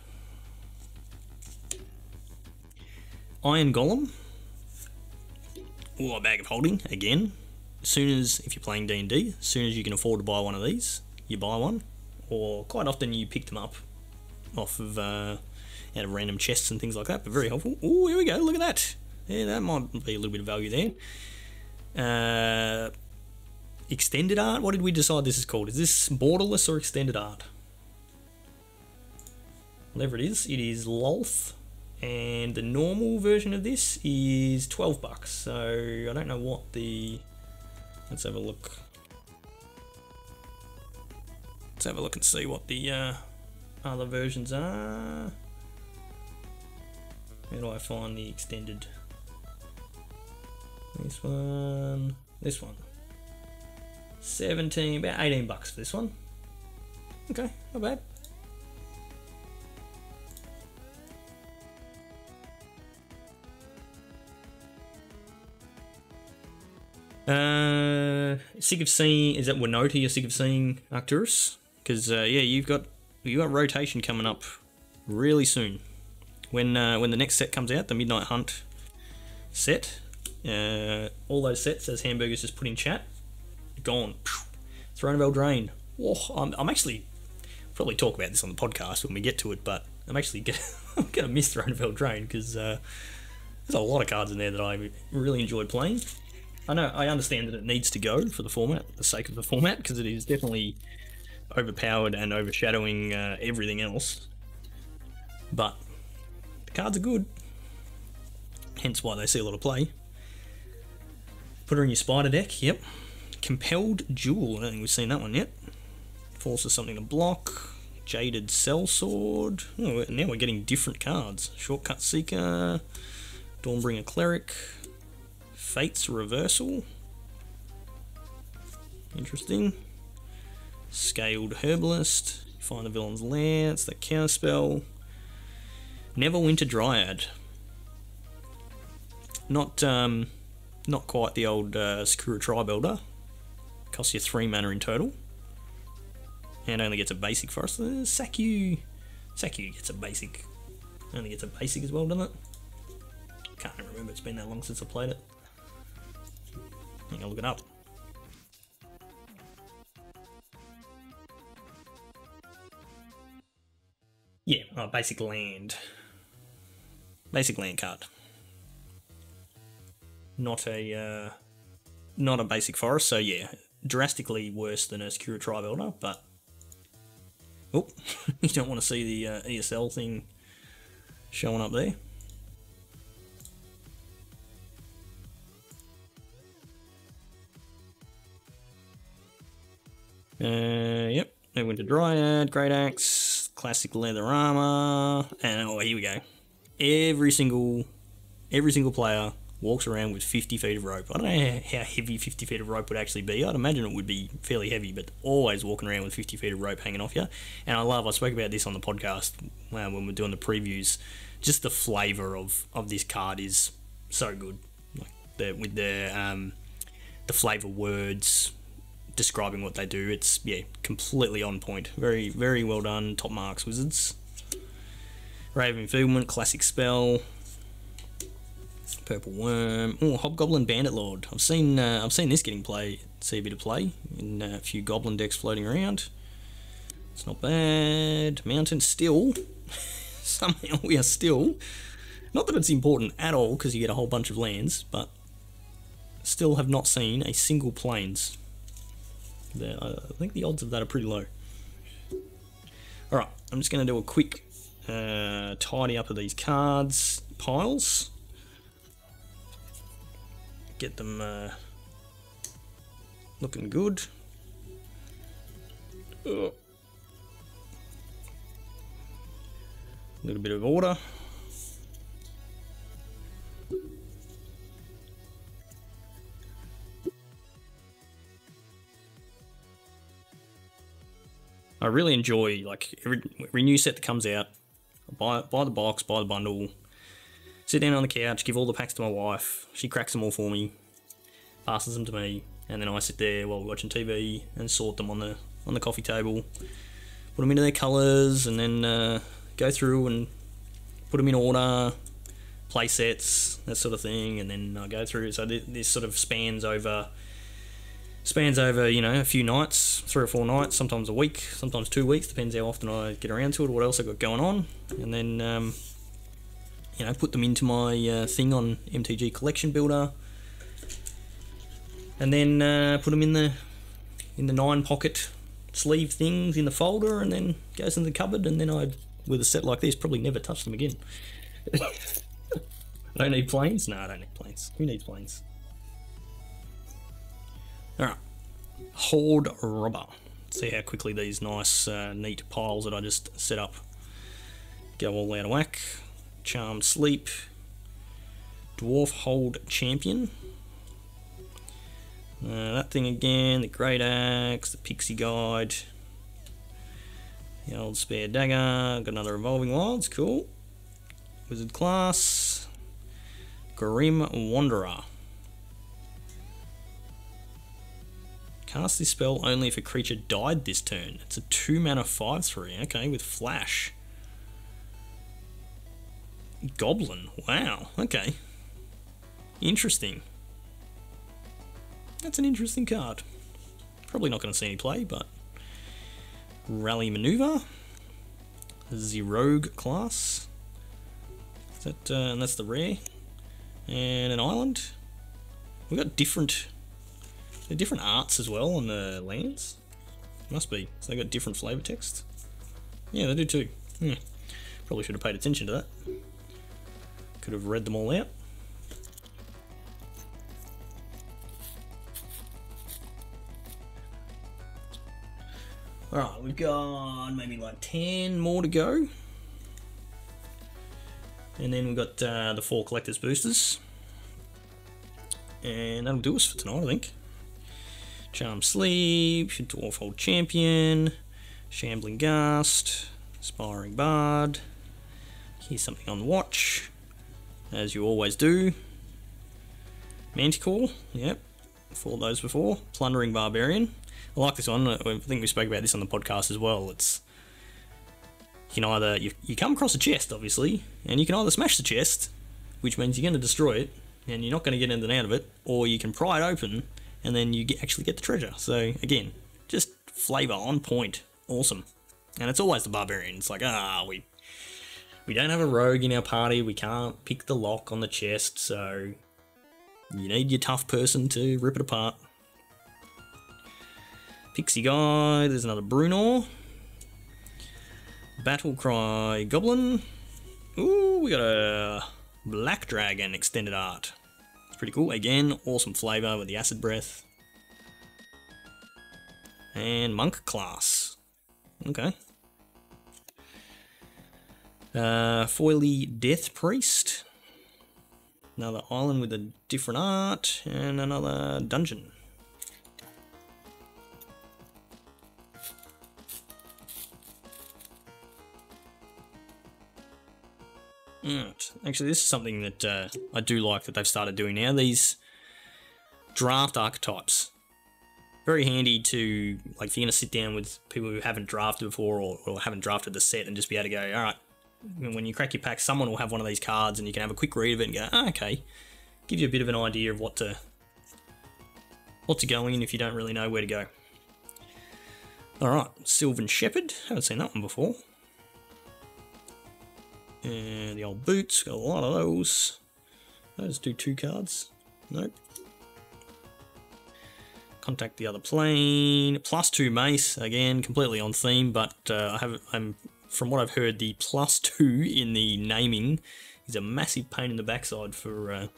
Iron Golem, or a bag of holding again. As soon as, if you're playing D&D, as soon as you can afford to buy one of these, you buy one. Or quite often you pick them up off of out of random chests and things like that, but very helpful. Oh, here we go, look at that. Yeah, that might be a little bit of value there. Extended art, what did we decide this is called? Is this borderless or extended art? Whatever it is Lolth. And the normal version of this is $12, so I don't know what the... Let's have a look. Let's have a look and see what the other versions are. Where do I find the extended? This one. 17, about $18 for this one. Okay, not bad. Sick of seeing, is that Winota you're sick of seeing, Arcturus? Because yeah, you've got rotation coming up really soon. When the next set comes out, the Midnight Hunt set, all those sets, as Hamburger's just put in chat, gone. Throne of Eldraine. Oh, I'm actually probably talk about this on the podcast when we get to it, but I'm actually I'm gonna miss Throne of Eldraine because there's a lot of cards in there that I really enjoyed playing. I understand that it needs to go for the format, for the sake of the format, because it is definitely overpowered and overshadowing everything else. But the cards are good, hence why they see a lot of play. Put her in your spider deck, yep. Compelled Jewel, I don't think we've seen that one yet. Forces something to block. Jaded Sellsword. Oh, now we're getting different cards. Shortcut Seeker. Dawnbringer Cleric. Fate's Reversal. Interesting. Scaled Herbalist. Find the Villain's Lair. It's the counterspell. Neverwinter Dryad. Not quite the old Sakura Tribuilder. Costs you 3 mana in total. And only gets a basic for us. Sakyu gets a basic. Only gets a basic as well, doesn't it? Can't remember, it's been that long since I played it. I'm gonna look it up. Yeah, basic land. Basic land card. Not a basic forest, so yeah, drastically worse than a Sakura Tribuilder, but oh, you don't want to see the ESL thing showing up there. Yep, Neverwinter Dryad, Great Axe, classic leather armor, and oh, here we go. Every single player walks around with 50 feet of rope. I don't know how heavy 50 feet of rope would actually be. I'd imagine it would be fairly heavy, but always walking around with 50 feet of rope hanging off you. And I spoke about this on the podcast when we're doing the previews, just the flavour of this card is so good. Like with the flavour words describing what they do, it's completely on point. Very, very well done. Top marks, Wizards. Raven Enfeeblement, classic spell. Purple Worm. Oh, Hobgoblin Bandit Lord. I've seen this getting see a bit of play in a few Goblin decks floating around. It's not bad. Mountain still. Somehow we are still. Not that it's important at all because you get a whole bunch of lands, but still have not seen a single plains. I think the odds of that are pretty low. Alright, I'm just going to do a quick tidy up of these cards piles. Get them looking good. A little bit of order. I really enjoy, like, every new set that comes out, buy the box, buy the bundle, sit down on the couch, give all the packs to my wife, she cracks them all for me, passes them to me, and then I sit there while we're watching TV and sort them on the coffee table, put them into their colours, and then go through and put them in order, play sets, that sort of thing, and then I go through. So this sort of spans over, you know, a few nights, 3 or 4 nights, sometimes a week, sometimes 2 weeks, depends how often I get around to it or what else I got going on, and then you know, put them into my thing on MTG Collection Builder, and then put them in the 9-pocket sleeve things in the folder, and then goes in the cupboard, and then I, with a set like this, probably never touch them again. I don't need planes? No, I don't need planes. Who needs planes? Alright. Horde Robber. See how quickly these nice, neat piles that I just set up go all out of whack. Charmed Sleep. Dwarf Hold Champion. That thing again, the Great Axe, the Pixie Guide, the old Spare Dagger, got another Evolving Wilds, cool. Wizard Class, Grim Wanderer. Cast this spell only if a creature died this turn. It's a 2-mana 5/3, okay, with Flash. Goblin, wow, okay. Interesting. That's an interesting card. Probably not going to see any play, but... Rally Maneuver. The Rogue class. Is that, and that's the rare. And an island. We've got different arts as well on the lands. Must be. So they've got different flavour text. Yeah, they do too. Probably should have paid attention to that. Could have read them all out. Alright, we've got maybe like 10 more to go. And then we've got the 4 collector's boosters. And that'll do us for tonight, I think. Charmed Sleep, Dwarf Hold Champion, Shambling Ghast, Aspiring Bard. Here's something on the watch, as you always do. Manticore, yep, fought those before. Plundering Barbarian. I like this one. I think we spoke about this on the podcast as well. It's, you can either you come across a chest, obviously, and you can either smash the chest, which means you're going to destroy it, and you're not going to get anything out of it, or you can pry it open, and then you actually get the treasure. So again, just flavour on point, awesome. And it's always the Barbarian. It's like, we don't have a rogue in our party, we can't pick the lock on the chest, so you need your tough person to rip it apart. Pixie Guide, there's another Brunor. Battle Cry Goblin. Ooh, we got a Black Dragon extended art. It's pretty cool. Again, awesome flavour with the Acid Breath. And Monk class. Okay. Foily Death Priest. Another island with a different art. And another dungeon. Actually, this is something that I do like that they've started doing now. These draft archetypes. Very handy to, like, if you're going to sit down with people who haven't drafted before or haven't drafted the set and just be able to go, alright, when you crack your pack, someone will have one of these cards and you can have a quick read of it and go, okay. Give you a bit of an idea of what to go in if you don't really know where to go. Alright, Sylvan Shepherd. Haven't seen that one before. And the old boots, got a lot of those. Those do 2 cards. Nope. Contact the other plane. +2 mace, again, completely on theme, but I'm from what I've heard, the +2 in the naming is a massive pain in the backside for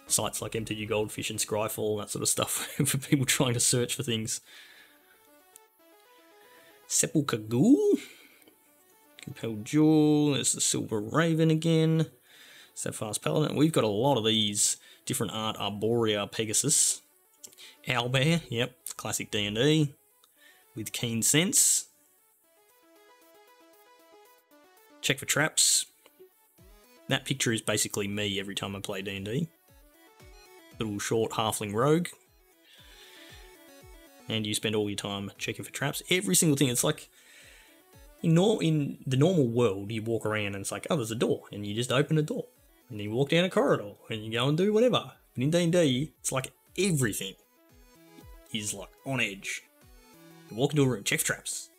sites like MTG Goldfish and Scryfall, that sort of stuff, for people trying to search for things. Sepulchre Ghoul. Compelled Jewel, there's the Silver Raven again, Sapphire's Paladin. We've got a lot of these different art. Arborea Pegasus, Owlbear, yep, classic D&D, with Keen Sense. Check for traps. That picture is basically me every time I play D&D. Little short halfling rogue. And you spend all your time checking for traps. Every single thing, it's like, in the normal world, you walk around and it's like, oh, there's a door, and you just open a door. and you walk down a corridor, and you go and do whatever. But in D&D, it's like everything is like on edge. You walk into a room, check for traps.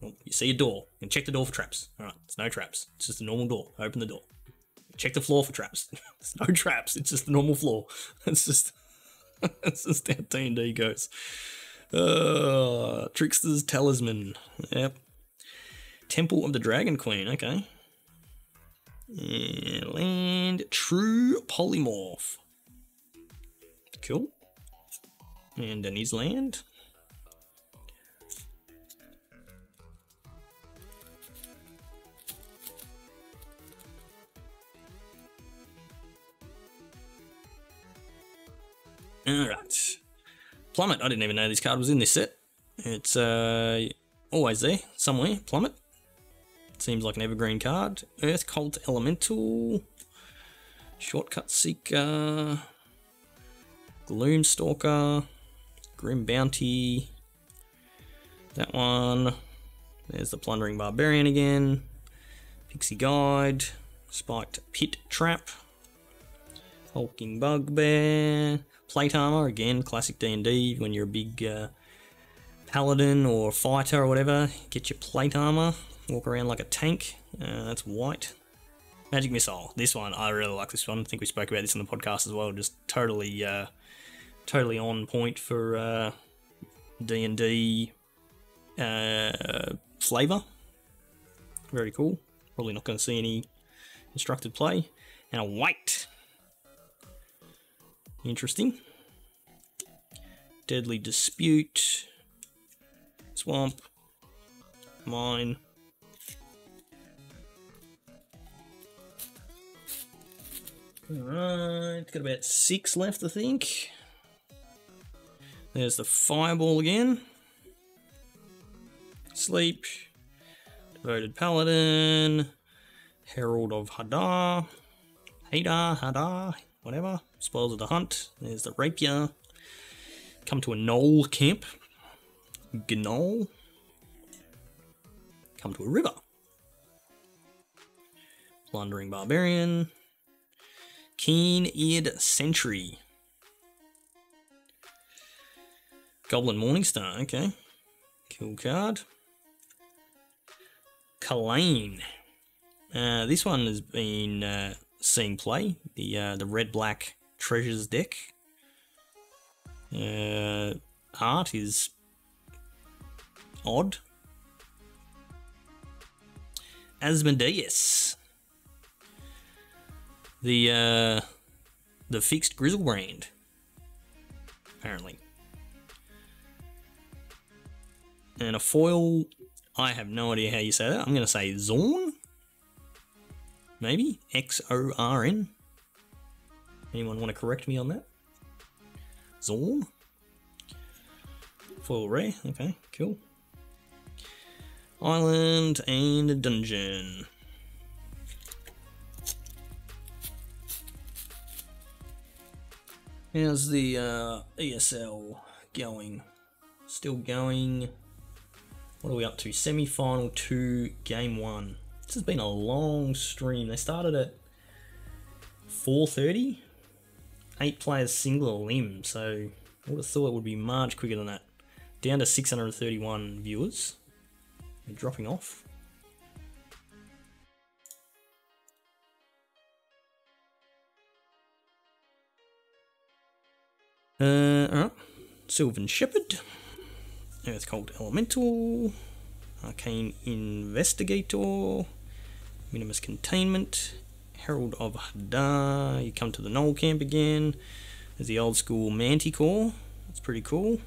Well, you see a door, and check the door for traps. Alright, there's no traps. It's just a normal door. Open the door. Check the floor for traps. There's no traps. It's just the normal floor. It's just how D&D goes. Trickster's Talisman. Yep. Temple of the Dragon Queen. Okay. Yeah, land True Polymorph. Cool. And then his land. Alright. Plummet. I didn't even know this card was in this set. It's always there, somewhere. Plummet. Seems like an evergreen card. Earth Cult Elemental. Shortcut Seeker. Gloomstalker. Grim Bounty. That one. There's the Plundering Barbarian again. Pixie Guide. Spiked Pit Trap. Hulking Bugbear. Plate Armor, again, classic D&D. When you're a big paladin or fighter or whatever, get your plate armor. Walk around like a tank. That's white. Magic Missile. This one, I really like this one. I think we spoke about this on the podcast as well. Just totally on point for D&D flavour. Very cool. Probably not going to see any instructed play. And a white. Interesting. Deadly Dispute. Swamp. Mine. Alright, got about 6 left, I think. There's the Fireball again. Sleep. Devoted Paladin. Herald of Hadar. Hadar, whatever. Spoils of the Hunt. There's the Rapier. Come to a Knoll camp. Gnoll. Come to a river. Plundering Barbarian. Keen-eared Sentry. Goblin Morningstar, okay. Cool card. Kalane. This one has been seeing play. The red-black Treasures deck. Art is odd. Asmodeus. The fixed Grizzlebrand. Apparently. And a foil, I have no idea how you say that. I'm going to say Zorn? Maybe? Xorn? Anyone want to correct me on that? Zorn? Foil rare, okay, cool. Island and Dungeon. How's the ESL going? Still going. What are we up to? Semi-final 2, game 1. This has been a long stream. They started at 4:30. 8 players single limb, so I would have thought it would be much quicker than that. Down to 631 viewers. They're dropping off. Alright. Sylvan Shepherd. Earth Cult Elemental. Arcane Investigator. Minimus Containment. Herald of Hadar. You come to the Knoll camp again. There's the old school Manticore. That's pretty cool.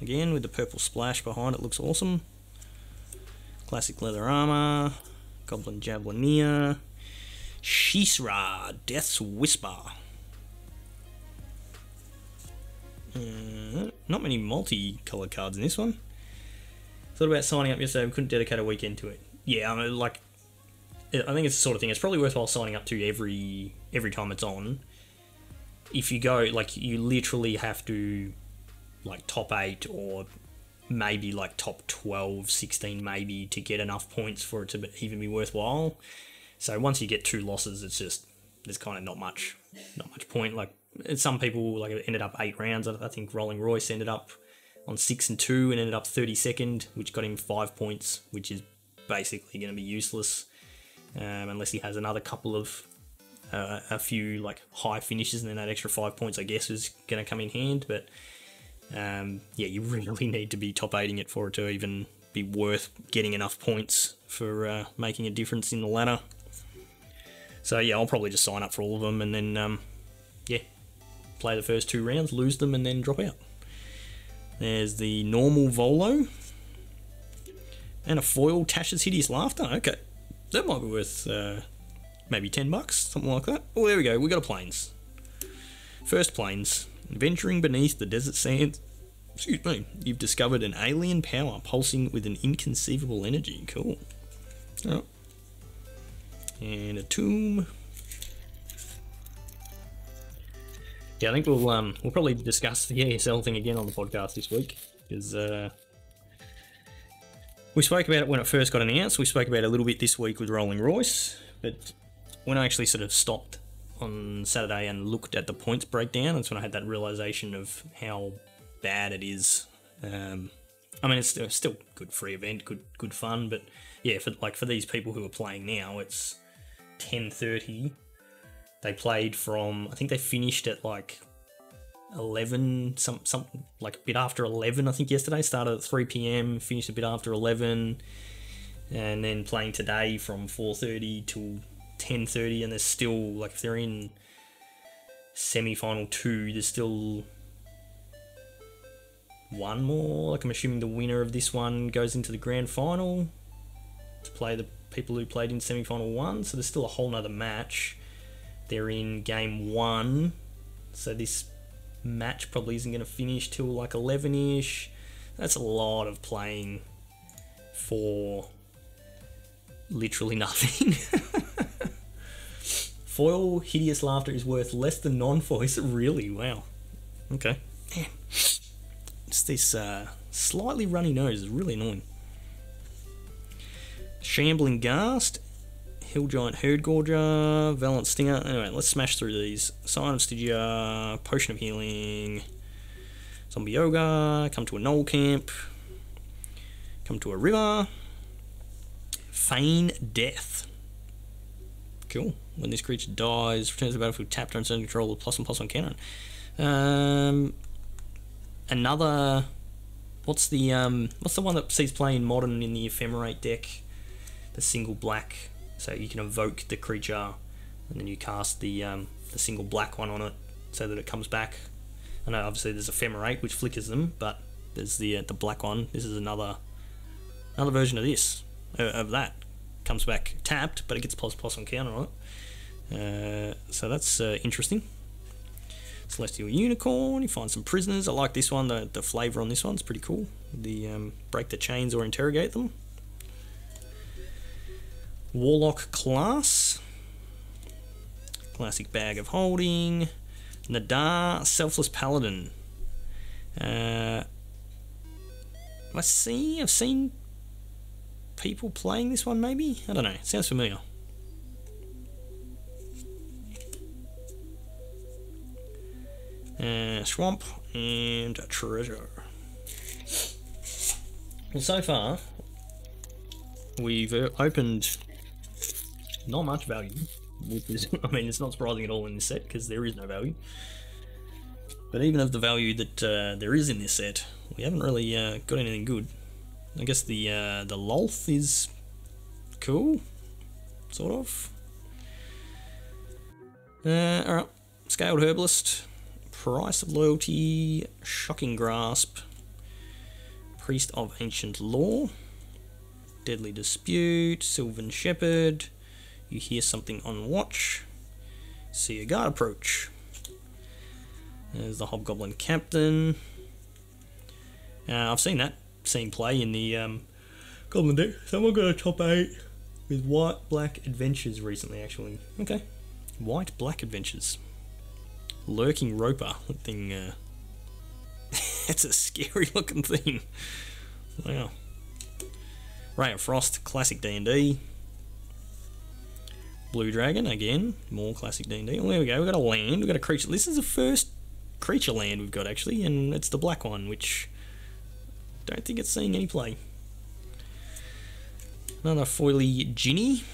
Again, with the purple splash behind it, looks awesome. Classic leather armor. Goblin Javelineer. Shisra, Death's Whisper. Not many multi-coloured cards in this one. Thought about signing up yesterday, we couldn't dedicate a weekend to it. Yeah, I mean, like, I think it's the sort of thing, it's probably worthwhile signing up to every time it's on. If you go, like, you literally have to, like, top 8 or maybe, like, top 12, 16 maybe to get enough points for it to even be worthwhile. So once you get 2 losses, it's just there's kind of not much point. Like some people, like it ended up 8 rounds. I think Rolling Royce ended up on 6 and 2 and ended up 32nd, which got him 5 points, which is basically going to be useless unless he has another couple of a few like high finishes, and then that extra 5 points I guess is going to come in hand. But yeah, you really need to be top 8ing it for it to even be worth getting enough points for making a difference in the ladder. So yeah, I'll probably just sign up for all of them and then yeah, play the first 2 rounds, lose them, and then drop out. There's the normal Volo and a foil Tash's Hideous Laughter. Okay, that might be worth maybe $10, something like that. Oh, there we go. We got a Plains. First Plains. Venturing beneath the desert sands, excuse me, you've discovered an alien power pulsing with an inconceivable energy. Cool. Oh. And a tomb. Yeah, I think we'll probably discuss the ESL thing again on the podcast this week, because we spoke about it when it first got announced. We spoke about it a little bit this week with Rolling Royce, but when I actually sort of stopped on Saturday and looked at the points breakdown, that's when I had that realization of how bad it is. I mean, it's still good free event, good fun, but yeah, for these people who are playing now, it's 10:30. They played from, I think they finished at like 11, some like a bit after 11. I think yesterday started at 3 p.m, finished a bit after 11, and then playing today from 4:30 till 10:30, and there's still, like, if they're in semi-final 2, there's still one more. Like, I'm assuming the winner of this one goes into the grand final to play the people who played in semi-final 1, so there's still a whole nother match. They're in game 1, so this match probably isn't going to finish till like 11ish. That's a lot of playing for literally nothing. Foil Hideous Laughter is worth less than non-foil. Is it really? Wow. Okay. Man. Just this slightly runny nose is really annoying. Shambling Ghast, Hill Giant Herdgorger, Valiant Stinger. Anyway, let's smash through these. Sign of Stygia, Potion of Healing, Zombie Yoga, come to a Knoll Camp, come to a river, Feign Death. Cool. When this creature dies, returns to the battlefield tapped and under control with +1/+1 counter. Another. What's the one that sees playing modern in the Ephemerate deck? The single black, so you can evoke the creature, and then you cast the single black one on it, so that it comes back. I know obviously there's Ephemerate which flickers them, but there's the black one. This is another version of this, of that. Comes back tapped, but it gets +1 counter on it. So that's interesting. Celestial Unicorn, you find some prisoners. I like this one, the flavour on this one's pretty cool. The break the chains or interrogate them. Warlock Class. Classic Bag of Holding. Nadar, Selfless Paladin. I've seen people playing this one, maybe? I don't know, it sounds familiar. Swamp and Treasure. Well, so far we've opened not much value with this. I mean, it's not surprising at all in this set because there is no value, but even of the value that there is in this set, we haven't really got anything good. I guess the Lolth is cool, sort of. Alright, Scaled Herbalist, Price of Loyalty, Shocking Grasp, Priest of Ancient Lore, Deadly Dispute, Sylvan Shepherd, You Hear Something on Watch, See a Guard Approach. There's the Hobgoblin Captain. I've seen that scene play in the Goblin deck. Someone got a top 8 with White Black Adventures recently, actually. Okay. White Black Adventures. Lurking Roper. That thing, it's a scary looking thing. Wow. Ray of Frost, classic D&D. Blue dragon again, more classic D&D. Oh, there we go. We've got a land. We've got a creature. This is the first creature land we've got actually, and it's the black one, which don't think it's seeing any play. Another foily Ginny,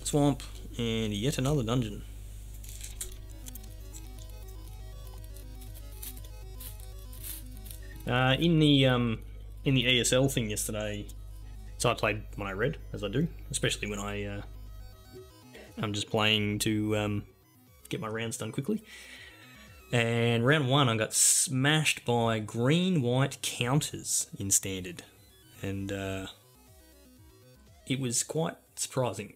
swamp, and yet another dungeon. In the ESL thing yesterday, so I played when I read, as I do, especially when I'm just playing to get my rounds done quickly. And round 1, I got smashed by green-white counters in standard, and it was quite surprising.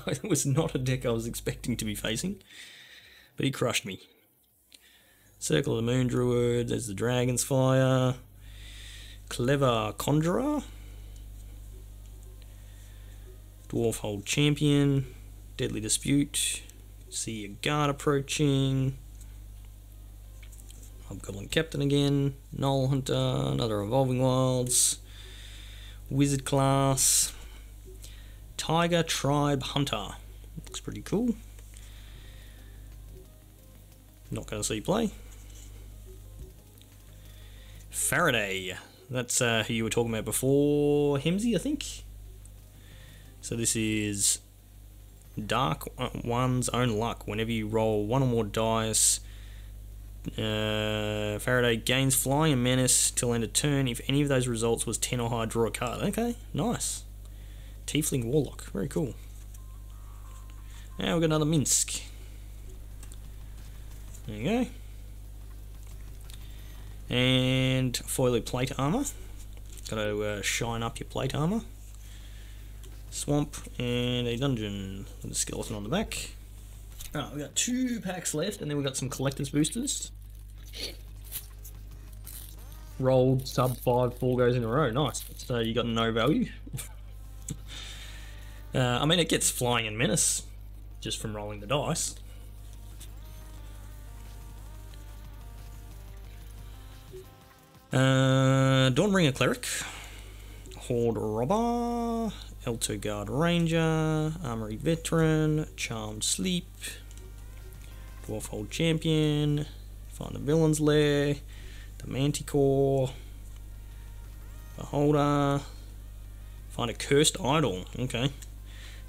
It was not a deck I was expecting to be facing, but he crushed me. Circle of the Moon Druid, there's the Dragon's Fire, Clever Conjurer, Dwarf Hold Champion, Deadly Dispute, see a guard approaching, Hobgoblin Captain again, Knoll Hunter, another Evolving Wilds, Wizard Class, Tiger Tribe Hunter, looks pretty cool. Not going to see play. Faraday, that's who you were talking about before, Hemsy, I think. So this is Dark One's Own Luck. Whenever you roll 1 or more dice, Faraday gains Flying and Menace till end of turn. If any of those results was 10 or higher, draw a card. Okay, nice. Tiefling Warlock, very cool. Now we've got another Minsk. There you go. And foily plate armor. Got to shine up your plate armor. Swamp and a dungeon with a skeleton on the back. Alright, we've got 2 packs left, and then we've got some collector's boosters. Rolled sub 5 4 goes in a row. Nice. So you got no value. I mean, it gets Flying and Menace just from rolling the dice. Dawnbringer Cleric, Horde Robber, Elder Guard Ranger, Armory Veteran, Charmed Sleep, Dwarf Hold Champion, Find the Villain's Lair, the Manticore, Beholder, find a Cursed Idol. Okay,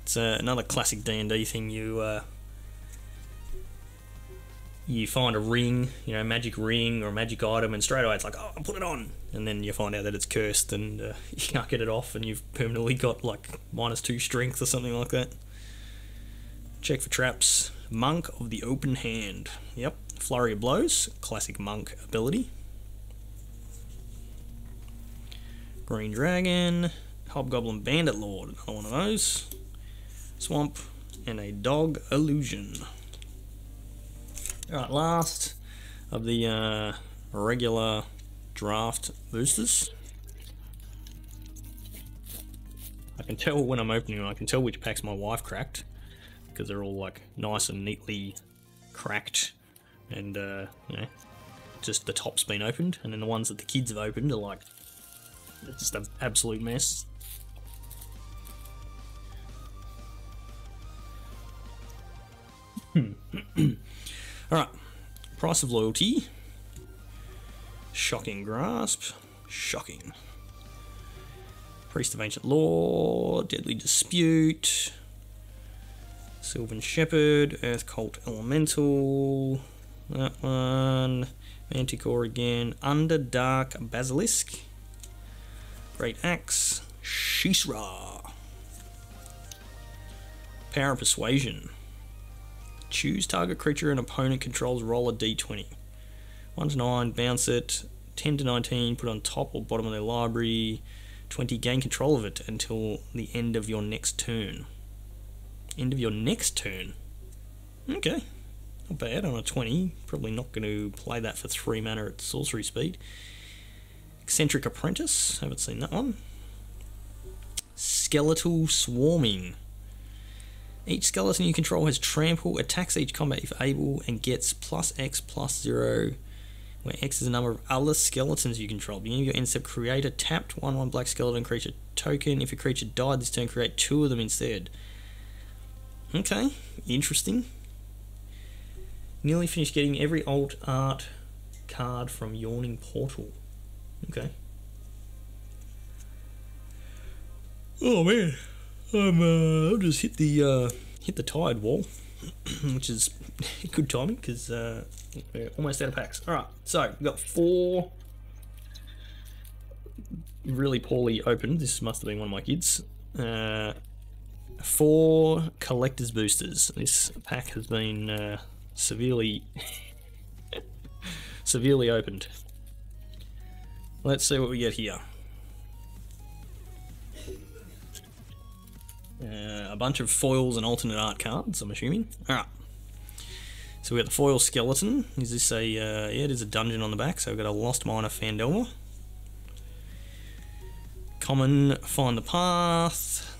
it's another classic D&D thing. You find a ring, you know, magic ring or a magic item, and straight away it's like, oh, I'll put it on, and then you find out that it's cursed and you can't get it off, and you've permanently got like -2 strength or something like that. Check for traps. Monk of the Open Hand. Yep. Flurry of Blows, classic monk ability. Green Dragon, Hobgoblin Bandit Lord, another one of those. Swamp, and a Dog Illusion. Alright, last of the regular draft boosters. I can tell when I'm opening them, I can tell which packs my wife cracked, because they're all like nice and neatly cracked, and you know, just the top's been opened, and then the ones that the kids have opened are like, it's just an absolute mess. Alright, Price of Loyalty, Shocking Grasp, shocking. Priest of Ancient Law, Deadly Dispute, Sylvan Shepherd, Earth Cult Elemental, that one, Manticore again, Underdark Basilisk, Great Axe, Shisra, Power of Persuasion. Choose target creature an opponent controls, roll a d20. 1 to 9, bounce it. 10 to 19, put it on top or bottom of their library. 20, gain control of it until the end of your next turn. End of your next turn? Okay, not bad on a 20. Probably not going to play that for 3 mana at sorcery speed. Eccentric Apprentice, haven't seen that one. Skeletal Swarming. Each skeleton you control has trample, attacks each combat if able, and gets +X/+0, where X is the number of other skeletons you control. Beginning of your end step, create a tapped 1/1 black skeleton creature token. If a creature died this turn, create 2 of them instead. Okay, interesting. Nearly finished getting every alt art card from Yawning Portal. Okay. Oh man, I've just hit the tired wall, which is good timing because we're almost out of packs. All right, so we've got 4 really poorly opened. This must have been one of my kids. 4 collector's boosters. This pack has been severely opened. Let's see what we get here. A bunch of foils and alternate art cards, I'm assuming. Alright. So we got the foil skeleton. Is this a... yeah, it is a dungeon on the back. So we've got a Lost Miner Fandelma. Common Find the Path.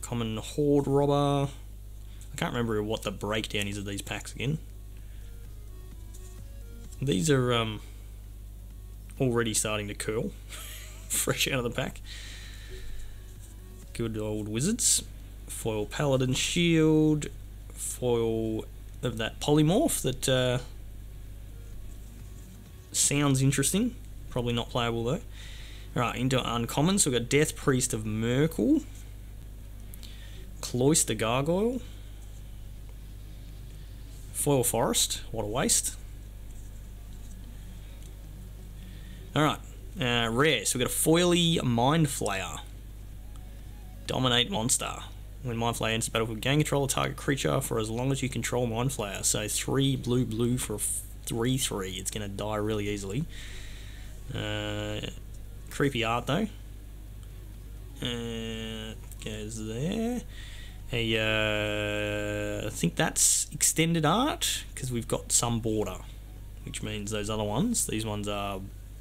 Common Horde Robber. I can't remember what the breakdown is of these packs again. These are already starting to curl. Fresh out of the pack. Good old wizards. Foil Paladin Shield. Foil of that polymorph that sounds interesting. Probably not playable though. Alright, into uncommon. So we've got Death Priest of Merkel. Cloister Gargoyle. Foil Forest. What a waste. Alright, rare. So we've got a foily Mind Flayer. Dominate monster. When Mind Flayer enters the battlefield, gain control of target creature for as long as you control Mind Flayer. So 3 blue for 3/3. It's going to die really easily. Creepy art though. Goes there. I think that's extended art because we've got some border, which means those other ones, these ones are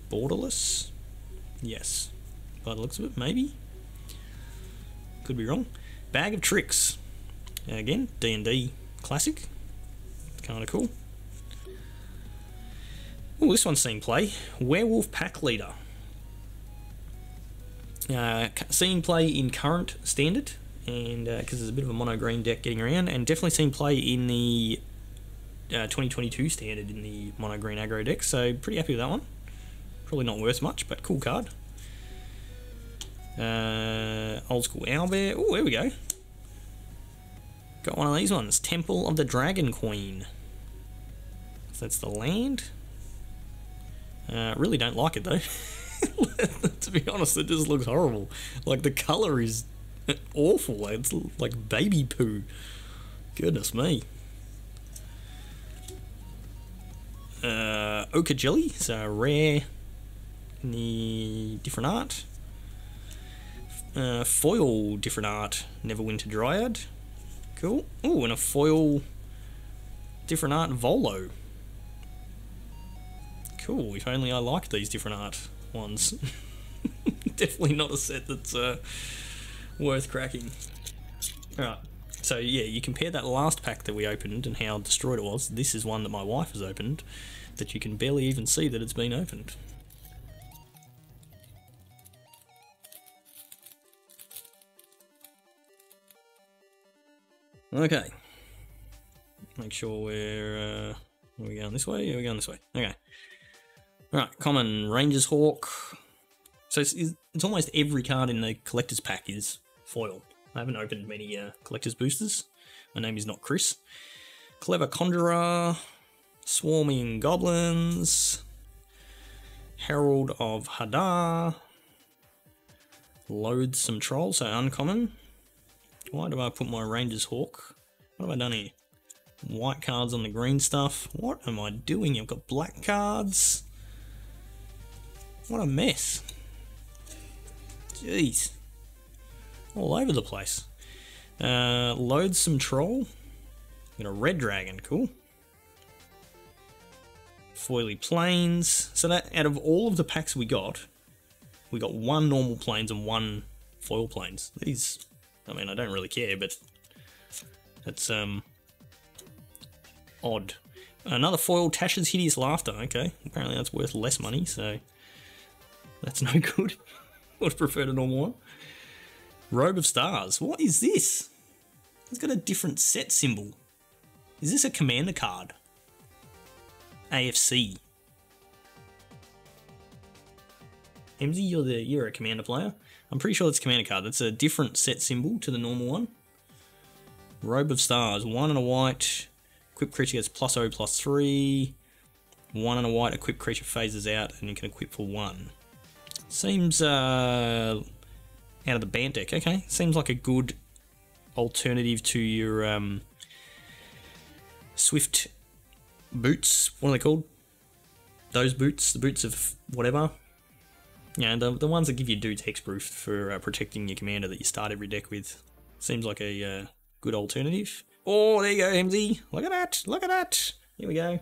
borderless. Yes, by the looks of it, maybe. Could be wrong. Bag of Tricks. Again, D&D classic. Kind of cool. Oh, this one's seen play. Werewolf Pack Leader. Seen play in current standard, and because there's a bit of a mono green deck getting around, and definitely seen play in the 2022 standard in the mono green aggro deck. So pretty happy with that one. Probably not worth much, but cool card. Old school owlbear. Oh, there we go. Got one of these ones. Temple of the Dragon Queen. So that's the land. Really don't like it though. To be honest, it just looks horrible. Like the colour is awful. It's like baby poo. Goodness me. Ochre Jelly, so rare in the different art. Foil different art, Neverwinter Dryad. Cool. Oh, and a foil different art Volo. Cool, if only I liked these different art ones. Definitely not a set that's worth cracking. Alright, so yeah, you compare that last pack that we opened and how destroyed it was. This is one that my wife has opened that you can barely even see that it's been opened. Okay. Make sure we're... are we going this way? Yeah, we're going this way. Okay. Alright, common Ranger's Hawk. So it's almost every card in the collector's pack is foil. I haven't opened many collector's boosters. My name is not Chris. Clever Conjurer. Swarming Goblins. Herald of Hadar. Loathsome Troll, so uncommon. Why do I put my Ranger's Hawk? What have I done here? White cards on the green stuff. What am I doing? I've got black cards. What a mess. Jeez. All over the place. Loathsome Troll. Got a red dragon, cool. Foily Plains. So that out of all of the packs we got one normal plains and one foil plains. These, I mean, I don't really care, but that's odd. Another foil, Tasha's Hideous Laughter. Okay, apparently that's worth less money, so that's no good. Would prefer a normal one. Robe of Stars. What is this? It's got a different set symbol. Is this a commander card? AFC. Emsy, you're a commander player. I'm pretty sure it's a commander card. That's a different set symbol to the normal one. Robe of Stars, 1 and a white. Equipped creature gets +0/+3. 1 and a white, equipped creature phases out, and you can equip for 1. Seems out of the Bant deck. Okay, seems like a good alternative to your Swift boots. What are they called? Those boots, the boots of whatever. Yeah, the ones that give you Dude's Hexproof for protecting your commander that you start every deck with. Seems like a good alternative. Oh, there you go, MZ. Look at that. Look at that. Here we go.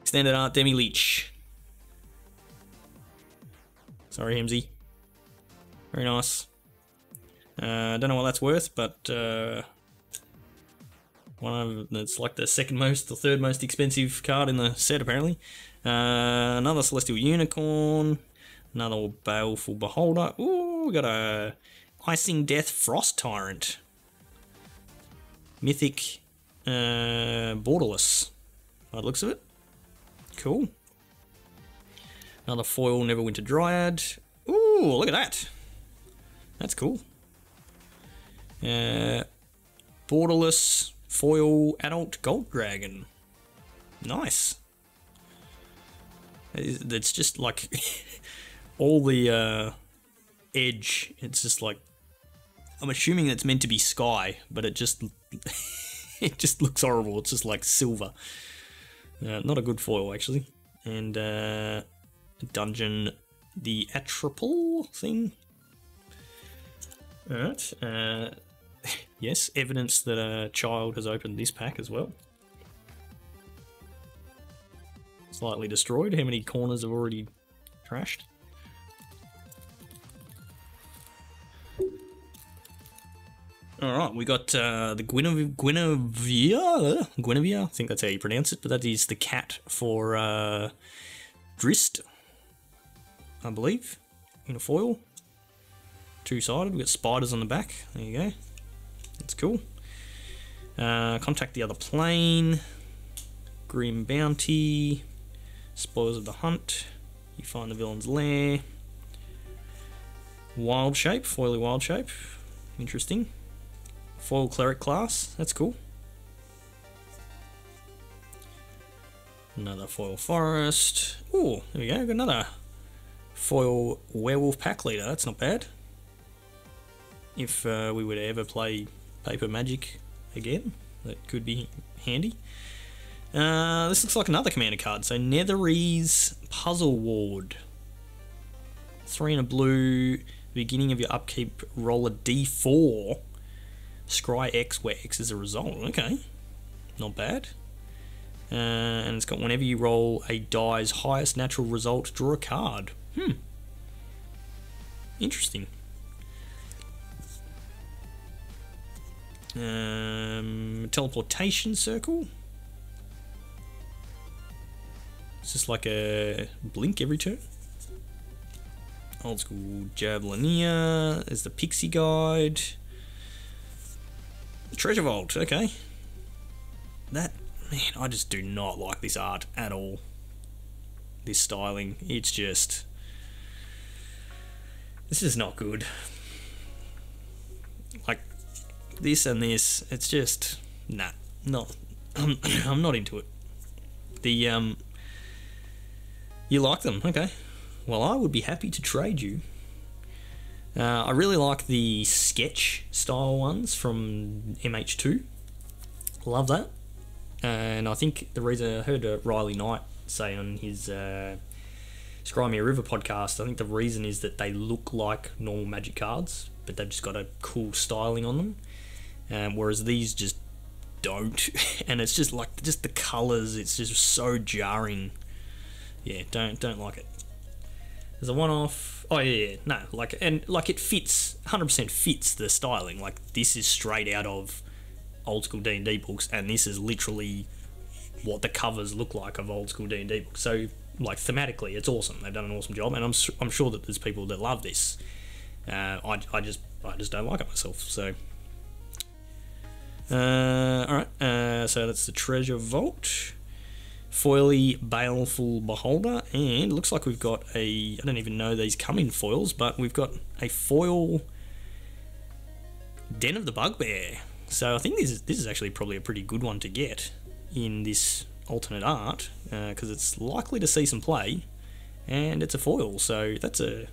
Standard Art Demi Leech. Sorry, MZ. Very nice. I don't know what that's worth, but it's like the second most or third most expensive card in the set, apparently. Another Celestial Unicorn. Another Baleful Beholder. Ooh, we got a Icing Death Frost Tyrant. Mythic Borderless, by the looks of it. Cool. Another foil Neverwinter Dryad. Ooh, look at that. That's cool. Borderless foil adult Gold Dragon. Nice. It's just like all the edge. It's just like, I'm assuming it's meant to be sky, but it just it just looks horrible. It's just like silver. Not a good foil, actually. And Dungeon, the Atropal thing. Alright. Yes, evidence that a child has opened this pack as well. Slightly destroyed. How many corners have already trashed? Alright, we got the Guinevere, I think that's how you pronounce it, but that is the cat for Drist, I believe, in a foil. Two-sided, we've got spiders on the back, there you go. That's cool. Contact the Other Plane, Grim Bounty, Spoils of the Hunt, you find the villain's lair, Wild Shape, foily Wild Shape, interesting. Foil Cleric class, that's cool. Another foil Forest. Ooh, there we go, got another foil Werewolf Pack Leader, that's not bad. If we were to ever play Paper Magic again, that could be handy. This looks like another commander card, so Netherese Puzzle Ward. 3 and a blue, beginning of your upkeep, roll a d4. Scry X, where X is a result. Okay, not bad. And it's got whenever you roll a die's highest natural result, draw a card. Interesting. Teleportation Circle. It's just like a blink every turn. Old School Javelineer. There's the Pixie Guide. Treasure Vault, okay. That, man, I just do not like this art at all. This styling, it's just... This is not good. Like, this and this, it's just... Nah, not... I'm not into it. The, You like them, okay. Well, I would be happy to trade you. I really like the sketch style ones from MH2. Love that. And I think the reason I heard Riley Knight say on his Scrymia River podcast, I think the reason is that they look like normal Magic cards, but they've just got a cool styling on them. Whereas these just don't. And it's just like, just the colours, it's just so jarring. Yeah, don't like it. There's a one-off. Oh yeah, no, like, and like it fits, 100% fits the styling. Like, this is straight out of old school D&D books, and this is literally what the covers look like of old school D&D books. So like thematically, it's awesome. They've done an awesome job, and I'm sure that there's people that love this. I just don't like it myself. So, all right. So that's the Treasure Vault, foily Baleful Beholder, and it looks like we've got I don't even know these come in foils, but we've got a foil Den of the Bugbear. So I think this is actually probably a pretty good one to get in this alternate art, because it's likely to see some play, and it's a foil, so that's a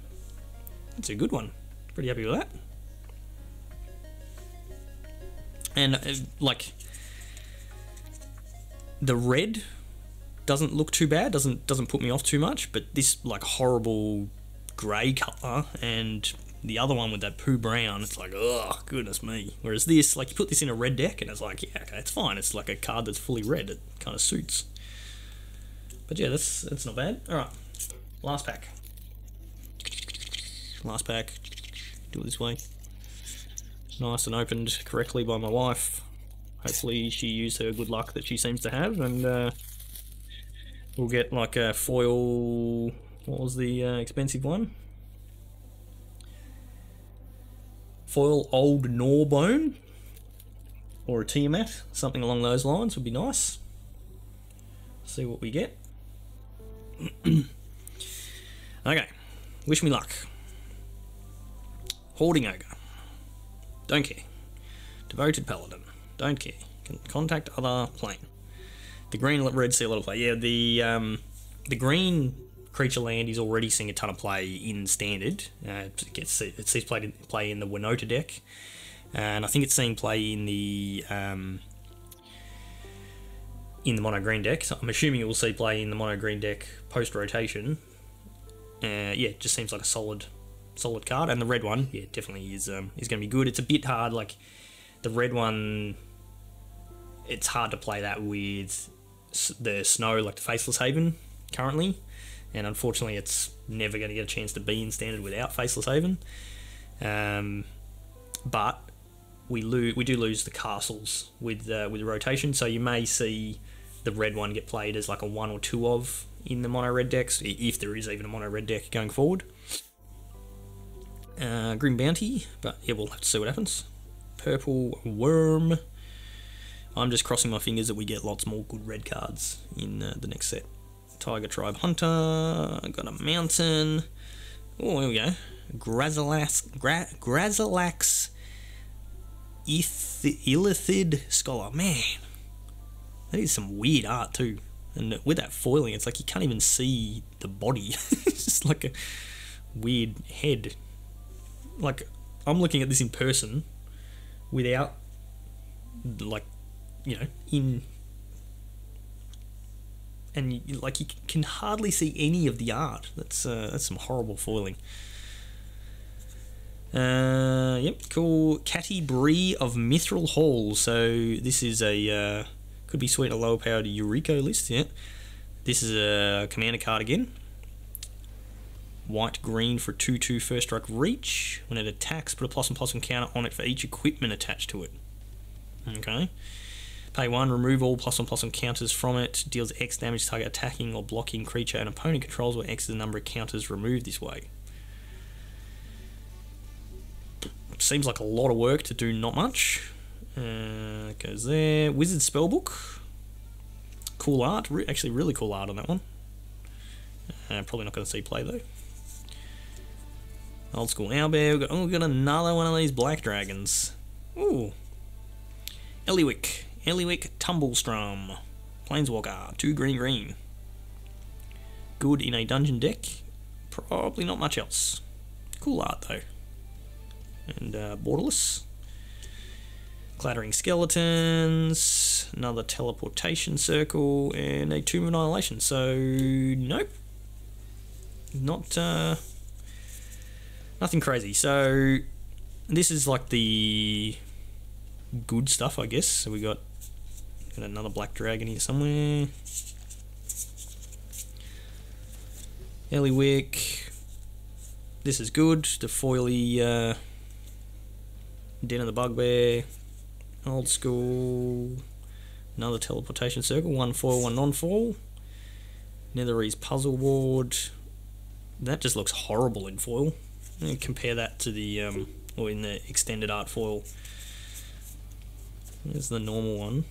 good one. Pretty happy with that. And like, the red doesn't look too bad, doesn't put me off too much, but this like horrible grey colour and the other one with that poo brown, it's like, oh goodness me. Whereas this, like, you put this in a red deck and it's like, yeah, okay, it's fine. It's like a card that's fully red. It kind of suits. But yeah, that's not bad. All right, last pack. Last pack. Do it this way. Nice and opened correctly by my wife. Hopefully she used her good luck that she seems to have, and we'll get like a foil. What was the expensive one? Foil Old Gnawbone, or a Tiamat, something along those lines would be nice. See what we get. Okay, wish me luck. Hoarding Ogre, don't care. Devoted Paladin, don't care. Can contact other plane. The green red seal auto play. Yeah, the green creature land is already seeing a ton of play in standard. It sees play in the Winota deck, and I think it's seeing play in the mono green deck. So I'm assuming it will see play in the mono green deck post rotation. Yeah, it just seems like a solid card, and the red one, yeah, definitely is going to be good. It's a bit hard, like the red one. It's hard to play that with the snow, like the Faceless Haven currently. And unfortunately, it's never going to get a chance to be in standard without Faceless Haven. But we do lose the castles with the rotation, so you may see the red one get played as like a 1 or 2 of in the mono red decks, if there is even a mono red deck going forward. Grim Bounty, but yeah, we'll have to see what happens. Purple Worm. I'm just crossing my fingers that we get lots more good red cards in the next set. Tiger Tribe Hunter, got a mountain. Oh, here we go. Grazalax Illithid Scholar. Man, that is some weird art too. And with that foiling, it's like you can't even see the body. It's just like a weird head. Like, I'm looking at this in person without, like, you know, in... And you can hardly see any of the art. That's some horrible foiling. Yep, cool. Catty Bree of Mithril Hall. So this is a could be sweet, a lower powered Eureka list. Yeah, this is a commander card again. White green for 2/2 first strike reach. When it attacks, put a +1/+1 counter on it for each equipment attached to it. Okay. Pay 1, remove all +1/+1 counters from it. Deals X damage to target attacking or blocking creature and opponent controls, where X is the number of counters removed this way. Seems like a lot of work to do not much. Goes there. Wizard Spellbook. Cool art. Actually, really cool art on that one. Probably not going to see play though. Old School Owlbear. We've got another one of these black dragons. Ooh. Eliwick. Eliwick Tumblestrum. Planeswalker. 2 green. Good in a dungeon deck. Probably not much else. Cool art though. And borderless. Clattering Skeletons. Another Teleportation Circle. And a Tomb of Annihilation. So, nope. Not, nothing crazy. So, this is like the good stuff, I guess. So we got another black dragon here somewhere. Eliwick. This is good. The foily Den of the Bugbear. Old School. Another Teleportation Circle. 1 foil, 1 non-foil. Netherese puzzle board. That just looks horrible in foil. Compare that to the or in the extended art foil. There's the normal one.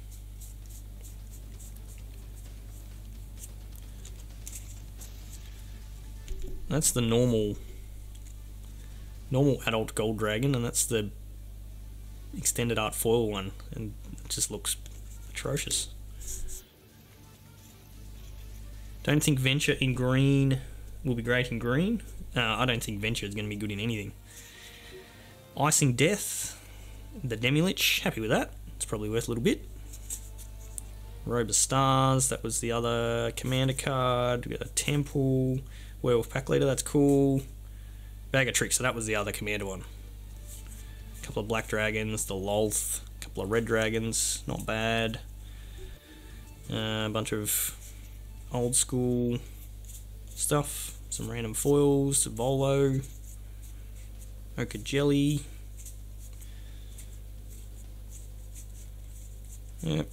That's the normal adult gold dragon, and that's the extended art foil one, and it just looks atrocious. Don't think Venture in green will be great in green. I don't think Venture is going to be good in anything. Icing Death, the Demilich, happy with that. It's probably worth a little bit. Robe of Stars, that was the other commander card. We got a Temple, Werewolf Pack Leader, that's cool. Bag of Tricks, so that was the other commander one. A couple of black dragons, the Lolth, a couple of red dragons, not bad. A bunch of old school stuff, some random foils, Volo, Ochre Jelly. Yep.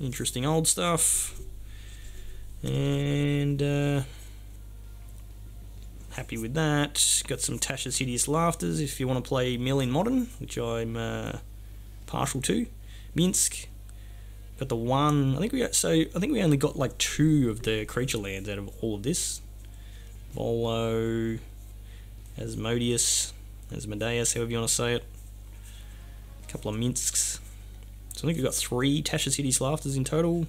Interesting old stuff. And happy with that. Got some Tasha's Hideous Laughters if you want to play Mill in Modern, which I'm partial to. Minsk. Got the one. I think we only got like 2 of the creature lands out of all of this. Volo, Asmodeus, Asmodeus, however you want to say it. A couple of Minsks. So I think we've got 3 Tasha's Hideous Laughters in total.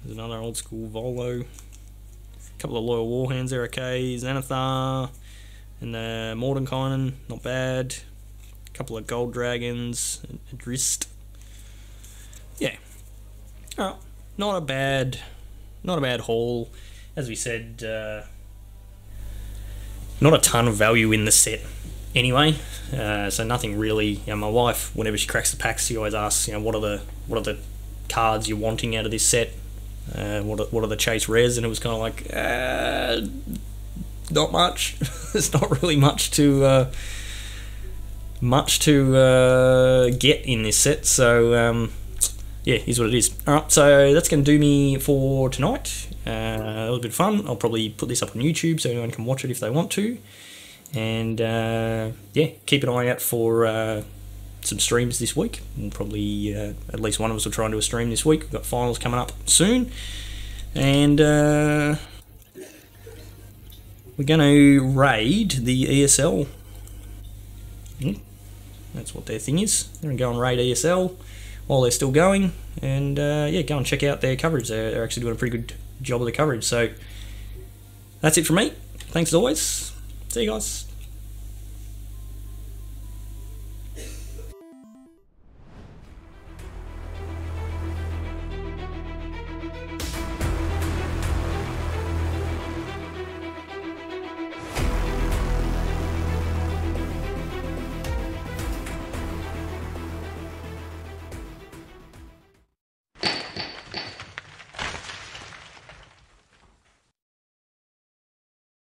There's another old school Volo. A couple of Loyal Warhands there, okay. Xanathar and the Mordenkainen, not bad. A couple of Gold Dragons, Adrist. Yeah. Oh, not a bad haul. As we said, not a ton of value in the set anyway. So nothing really. My wife, whenever she cracks the packs, she always asks, what are the cards you're wanting out of this set? What are the chase rares? And it was kind of like, not much. There's not really much to get in this set. So yeah, here's what it is. Alright, so that's going to do me for tonight. It was a bit of fun. I'll probably put this up on YouTube so anyone can watch it if they want to. And yeah, keep an eye out for some streams this week. We'll probably, at least one of us will try and do a stream this week. We've got finals coming up soon. And we're going to raid the ESL. That's what their thing is. They're going to go and raid ESL while they're still going. And yeah, go and check out their coverage. They're actually doing a pretty good job of the coverage. So that's it from me. Thanks as always. See you guys.